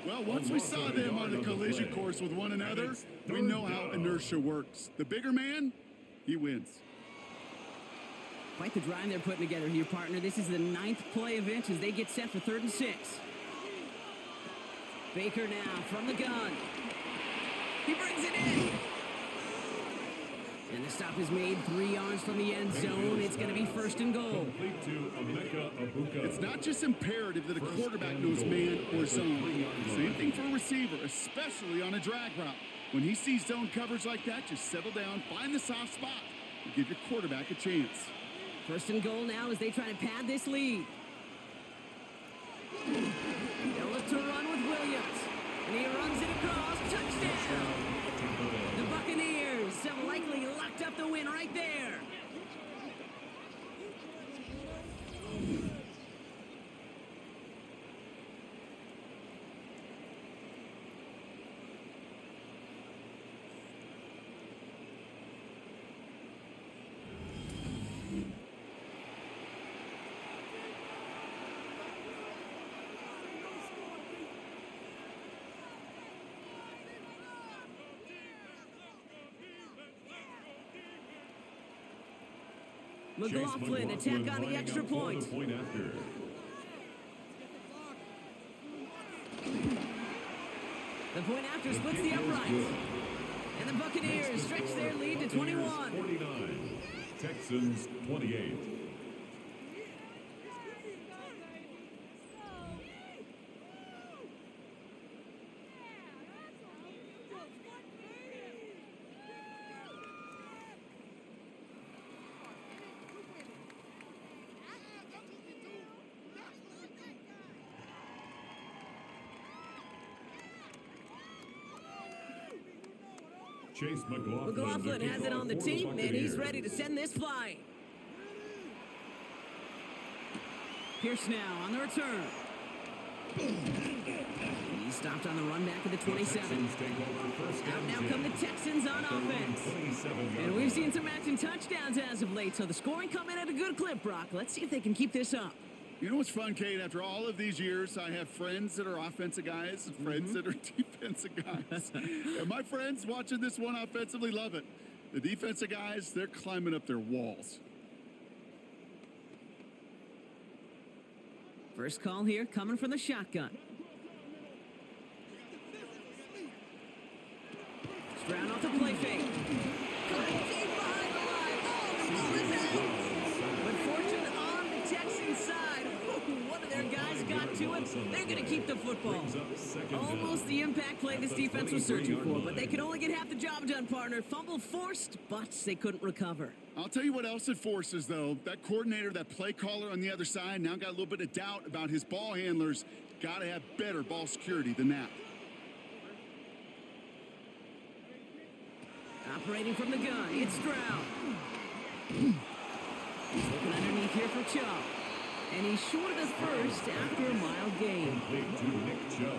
[SPEAKER 4] Well, once we saw them on the collision course with one another, we know how inertia works. The bigger man, he wins.
[SPEAKER 3] Quite the drive they're putting together here, partner. This is the 9th play of inch as they get set for 3rd and 6. Baker now from the gun. He brings it in. And the stop is made 3 yards from the end zone. It's going to be first and goal.
[SPEAKER 1] Complete to Abuka.
[SPEAKER 4] It's not just imperative that a quarterback knows man or zone. Same thing for a receiver, especially on a drag route. When he sees zone coverage like that, just settle down, find the soft spot, and give your quarterback a chance.
[SPEAKER 3] First and goal now as they try to pad this lead. They'll look to run with Williams. And he runs it across. Touchdown! The Buccaneers have likely locked up the win right there. McLaughlin attack on the extra point. The point after splits the uprights. And the Buccaneers stretch their lead to 21.
[SPEAKER 1] 49, Texans 28. Chase
[SPEAKER 3] McLaughlin has it on the team, and he's ready to send this flying. Pierce now on the return. He's stopped on the run back at the 27. Out now come the Texans on offense. And we've seen some matching touchdowns as of late, so the scoring coming at a good clip, Brock. Let's see if they can keep this up.
[SPEAKER 4] You know what's fun, Kate? After all of these years, I have friends that are offensive guys and friends that are defensive guys. And my friends watching this one offensively love it. The defensive guys, they're climbing up their walls.
[SPEAKER 3] First call here coming from the shotgun. Stroud off the play fake. Caught deep behind the line. Oh, the ball is out. But fortune on the Texans side. One of their guys got to it. They're going to keep the football. Almost the impact play this defense was searching for, but they could only get half the job done, partner. Fumble forced, but they couldn't recover.
[SPEAKER 4] I'll tell you what else it forces, though. That coordinator, that play caller on the other side, now got a little bit of doubt about his ball handlers. Got to have better ball security than that.
[SPEAKER 3] Operating from the gun, it's Stroud. He's looking underneath here for Chubb. And he's short of his first after a mild gain.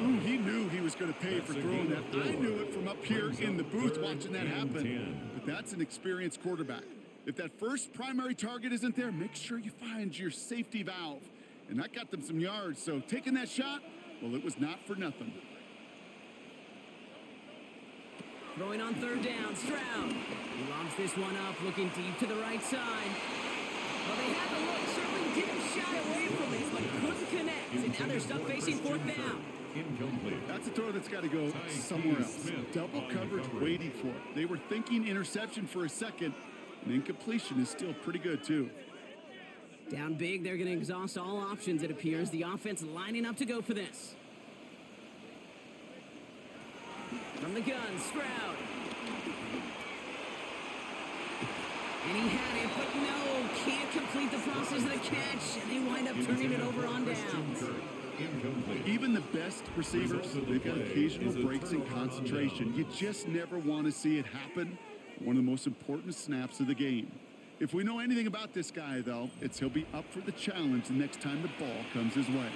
[SPEAKER 4] Ooh, he knew he was going to pay for throwing that. I knew it from up here in the booth watching that happen. But that's an experienced quarterback. If that first primary target isn't there, make sure you find your safety valve. And that got them some yards, so taking that shot, well, it was not for nothing.
[SPEAKER 3] Throwing on third down, Stroud. He lobs this one up, looking deep to the right side. Well, they had the look, certainly didn't shy away from it, but couldn't connect. And now they're stuck facing fourth down.
[SPEAKER 1] Incomplete.
[SPEAKER 4] That's a throw that's got to go somewhere else. Double coverage waiting for it. They were thinking interception for a second, and incompletion is still pretty good, too.
[SPEAKER 3] Down big, they're going to exhaust all options, it appears. The offense lining up to go for this. From the gun, Stroud. And he had it, but no, can't complete the process of the catch, and they wind up turning it over on downs.
[SPEAKER 4] Even the best receivers, they've got occasional breaks in concentration. You just never want to see it happen. One of the most important snaps of the game. If we know anything about this guy, though, it's he'll be up for the challenge the next time the ball comes his way.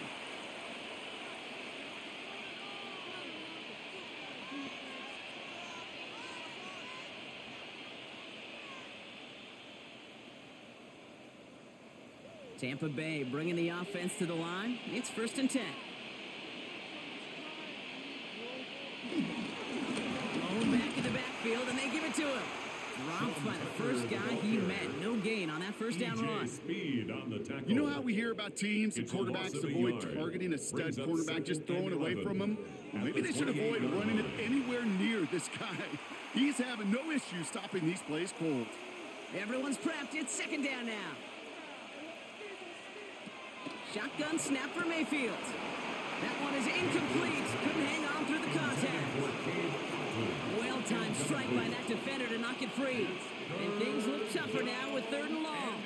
[SPEAKER 3] Tampa Bay bringing the offense to the line. It's 1st and 10. Oh, back in the backfield, and they give it to him. Dropped by the first guy he met. No 1 gain on that first down run.
[SPEAKER 1] Speed on the tackle.
[SPEAKER 4] You know how we hear about teams and quarterbacks avoid targeting a stud quarterback, just throwing away from him? Well, maybe they should avoid running it anywhere near this guy. He's having no issue stopping these plays cold.
[SPEAKER 3] Everyone's prepped. It's 2nd down now. Shotgun snap for Mayfield. That one is incomplete. Couldn't hang on through the contact. Well-timed strike by that defender to knock it free. And things look tougher now with 3rd and long.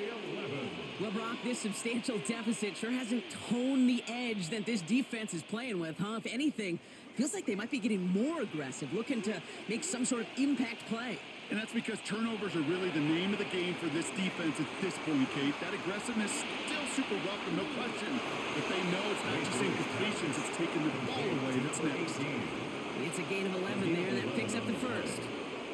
[SPEAKER 3] Well, Brock, this substantial deficit sure hasn't toned the edge that this defense is playing with, huh? If anything, feels like they might be getting more aggressive, looking to make some sort of impact play.
[SPEAKER 4] And that's because turnovers are really the name of the game for this defense at this point, Kate. That aggressiveness still super welcome, no question. But they know it's not just incompletions, it's taking the ball away that's next.
[SPEAKER 3] It's a gain of 11 there. That picks up the first.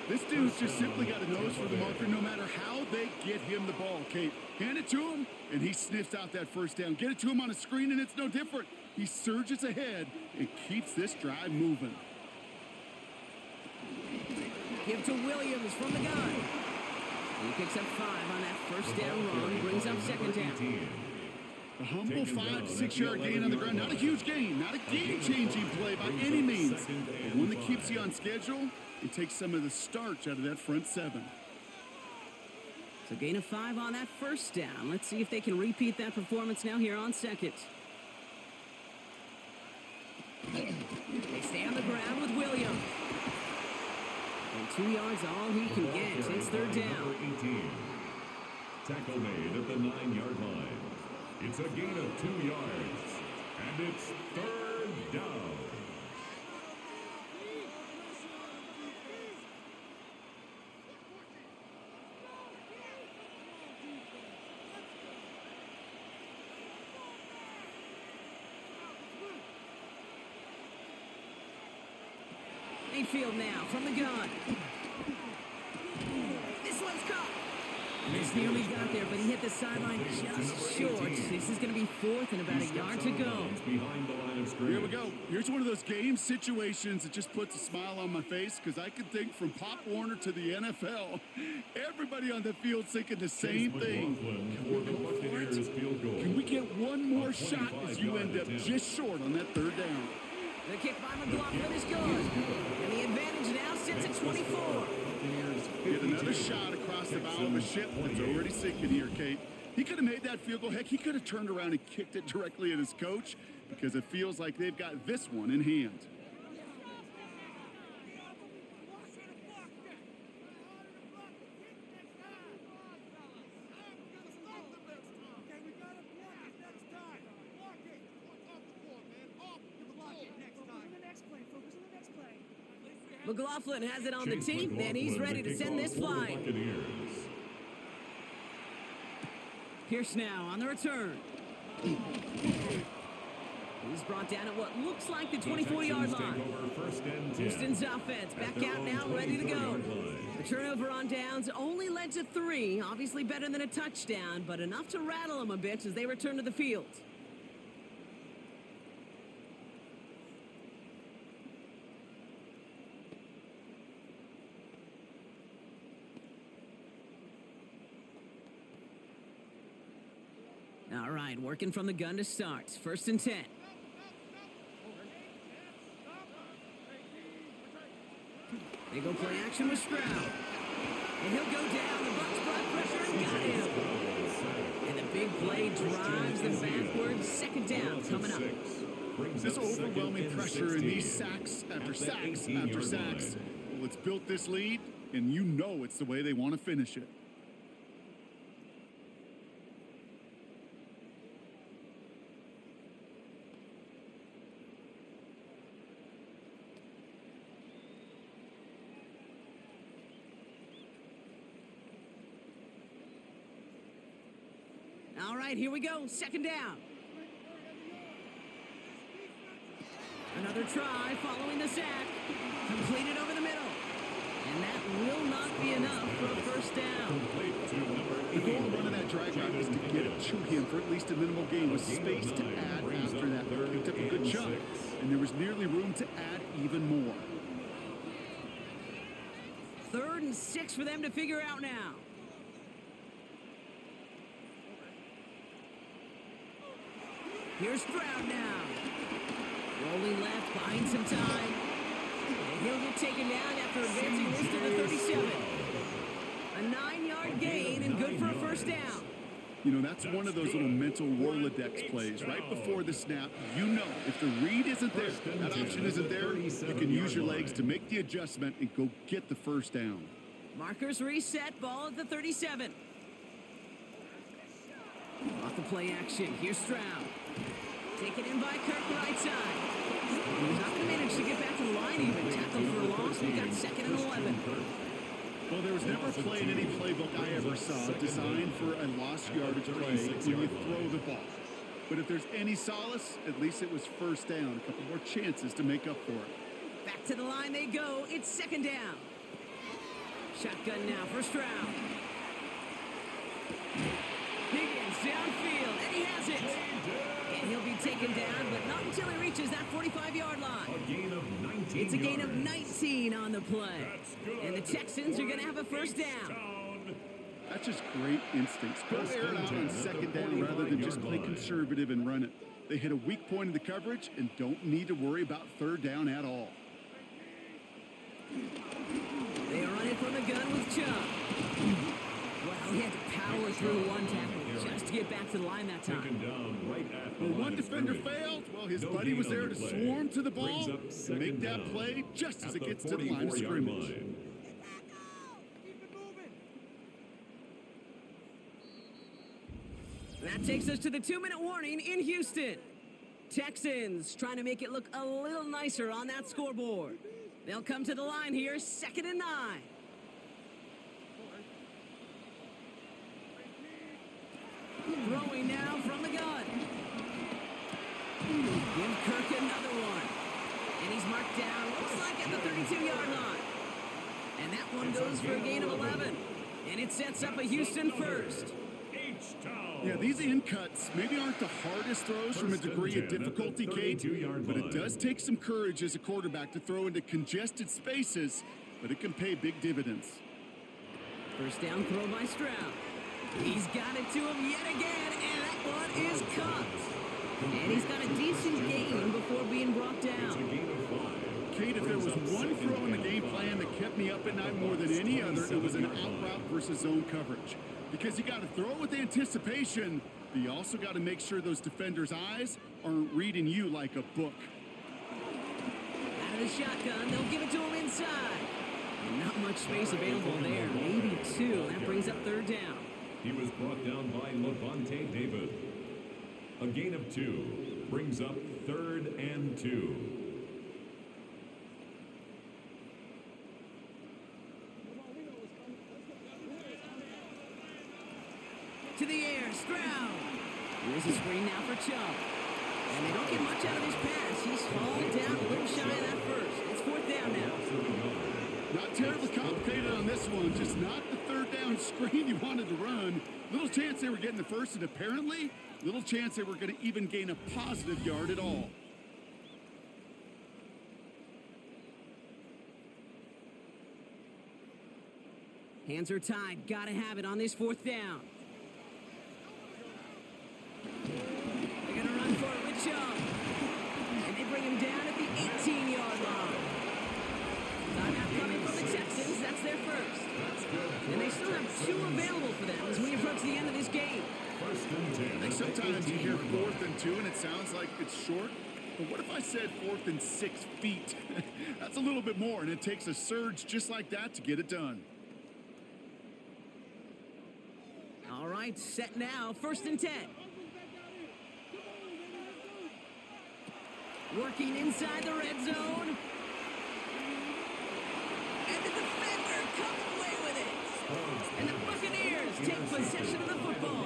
[SPEAKER 4] This dude's just simply got a nose for the marker no matter how they get him the ball, Kate. Hand it to him, and he sniffs out that first down. Get it to him on a screen, and it's no different. He surges ahead and keeps this drive moving.
[SPEAKER 3] Give to Williams from the gun. He picks up 5 on that first down run, brings up 2nd down.
[SPEAKER 4] A humble 5-6-yard gain on the ground. Not a huge gain, not a game-changing play by any means. But one that keeps you on schedule and takes some of the starch out of that front 7.
[SPEAKER 3] So gain of 5 on that first down. Let's see if they can repeat that performance now here on 2nd. They stay on the ground with Williams. And 2 yards all he can get. It's 3rd down.
[SPEAKER 1] 18. Tackle made at the 9-yard line. It's a gain of 2 yards. And it's 3rd down.
[SPEAKER 3] Mayfield now from the gun. This one's caught. This nearly got there, but he hit the sideline just short. This is going to be 4th and about a yard to go.
[SPEAKER 4] Here we go. Here's one of those game situations that just puts a smile on my face because I can think from Pop Warner to the NFL. Everybody on the field thinking the same thing. Can we get one more shot as you end up just short on that 3rd down?
[SPEAKER 3] The kick by McLaughlin is good. And the advantage now sits at 24.
[SPEAKER 4] Get another shot across the bow of a ship that's already sinking here, Kate. He could have made that field goal. Heck, he could have turned around and kicked it directly at his coach because it feels like they've got this one in hand.
[SPEAKER 3] McLaughlin has it on the team, and he's ready to send this flying. Pierce now on the return. He's brought down at what looks like the 24-yard line. Houston's offense back out now, ready to go. The turnover on downs only led to 3. Obviously better than a touchdown, but enough to rattle them a bit as they return to the field. All right, working from the gun to start. 1st and 10. They go play action with Stroud. And he'll go down. The Bucs brought pressure and got him. And the big play drives them backwards. 2nd down coming up.
[SPEAKER 4] This overwhelming pressure and these sacks after sacks after sacks. Well, it's built this lead, and you know it's the way they want to finish it.
[SPEAKER 3] All right, here we go. 2nd down. Another try following the sack. Completed over the middle. And that will not be enough for a 1st down.
[SPEAKER 4] The goal of running that drag route was to get it to him for at least a minimal gain with space to add after that. They picked up a good chunk, and there was nearly room to add even more.
[SPEAKER 3] 3rd and 6 for them to figure out now. Here's Stroud now. Rolling left, buying some time. And he'll get taken down after advancing this to the 37. A 9-yard gain and good for a first down.
[SPEAKER 4] You know, that's one of those little mental Rolodex plays. Right before the snap, you know if the read isn't there, that option isn't there, you can use your legs to make the adjustment and go get the first down.
[SPEAKER 3] Markers reset, ball at the 37. Off the play action, here's Stroud. Taken in by Kirk right side. And he's not going to manage to get back to the line even. Tackled for a loss, we got 2nd and 11.
[SPEAKER 4] Well, there was never a play in any playbook I ever saw designed for a lost yardage play when you throw the ball. But if there's any solace, at least it was first down. A couple more chances to make up for it.
[SPEAKER 3] Back to the line they go. It's 2nd down. Shotgun now for Stroud. Higgins downfield, and he has it. And he'll be taken down, but not until he reaches that 45-yard line. It's a gain of 19 on the play. And the Texans are going to have a first down.
[SPEAKER 4] That's just great instincts. Go air it out on 2nd down rather than just play conservative and run it. They hit a weak point in the coverage and don't need to worry about 3rd down at all.
[SPEAKER 3] They are running from the gun with Chubb. Well, he had to power through one tackle just to get back to the line that time.
[SPEAKER 4] Well, one defender failed. Well, his buddy was there to swarm to the ball and make that play just as it gets to the line of scrimmage.
[SPEAKER 3] That takes us to the 2-minute warning in Houston. Texans trying to make it look a little nicer on that scoreboard. They'll come to the line here, 2nd and 9. Throwing now from the gun. Give Kirk another one. And he's marked down, looks like at the 32-yard line. And that one goes for a gain of 11. And it sets up a Houston first.
[SPEAKER 4] Yeah, these in cuts maybe aren't the hardest throws from a degree of difficulty, Kate, but it does take some courage as a quarterback to throw into congested spaces, but it can pay big dividends.
[SPEAKER 3] First down throw by Stroud. He's got it to him yet again, and that one is caught. And he's got a decent gain before being brought down.
[SPEAKER 4] Kate, if there was one throw in the game plan that kept me up at night more than any other, it was an out route versus zone coverage. Because you got to throw with anticipation, but you also got to make sure those defenders' eyes aren't reading you like a book.
[SPEAKER 3] Out of the shotgun, they'll give it to him inside. And not much space available there, maybe 2. That brings up 3rd down.
[SPEAKER 1] He was brought down by Levante David. A gain of 2 brings up 3rd and 2.
[SPEAKER 3] To the air, Stroud. Here's a screen now for Chubb. And they don't get much out of this pass. He's hauled down a little shy of that first. It's 4th down now.
[SPEAKER 4] Not terribly complicated on this one. Just not the 3rd down screen you wanted to run. Little chance they were getting the first, and apparently, little chance they were going to even gain a positive yard at all.
[SPEAKER 3] Hands are tied. Gotta have it on this 4th down. They're gonna run for it with Chubb. And they bring him down at the 18-yard line. Timeout coming from the Texans. That's their first. And they still have 2 available for them as we approach the end of this game.
[SPEAKER 4] I think sometimes you hear 4th and 2 and it sounds like it's short. But what if I said 4th and 6 feet? That's a little bit more, and it takes a surge just like that to get it done.
[SPEAKER 3] All right, set now. 1st and 10. Working inside the red zone. And the defender comes away with it. And the Buccaneers take possession of the football.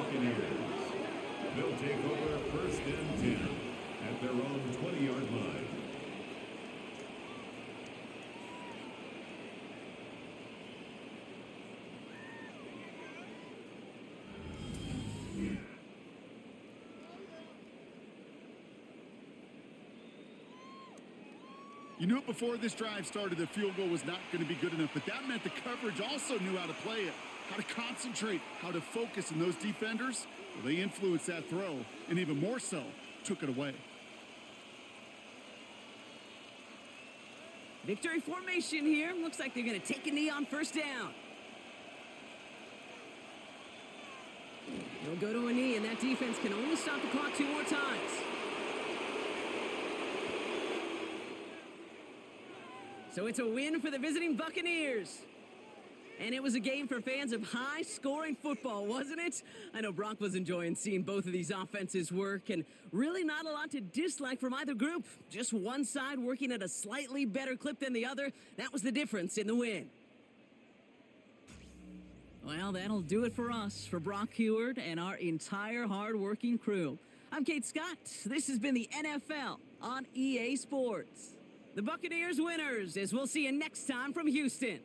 [SPEAKER 1] They'll take over 1st and 10 at their own 20-yard line.
[SPEAKER 4] You knew it before this drive started, the field goal was not going to be good enough, but that meant the coverage also knew how to play it, how to concentrate, how to focus, and those defenders, well, they influenced that throw, and even more so, took it away.
[SPEAKER 3] Victory formation here. Looks like they're going to take a knee on first down. They'll go to a knee, and that defense can only stop the clock 2 more times. So it's a win for the visiting Buccaneers. And it was a game for fans of high-scoring football, wasn't it? I know Brock was enjoying seeing both of these offenses work, and really not a lot to dislike from either group. Just one side working at a slightly better clip than the other. That was the difference in the win. Well, that'll do it for us, for Brock Heward and our entire hard-working crew. I'm Kate Scott. This has been the NFL on EA Sports. The Buccaneers winners, as we'll see you next time from Houston.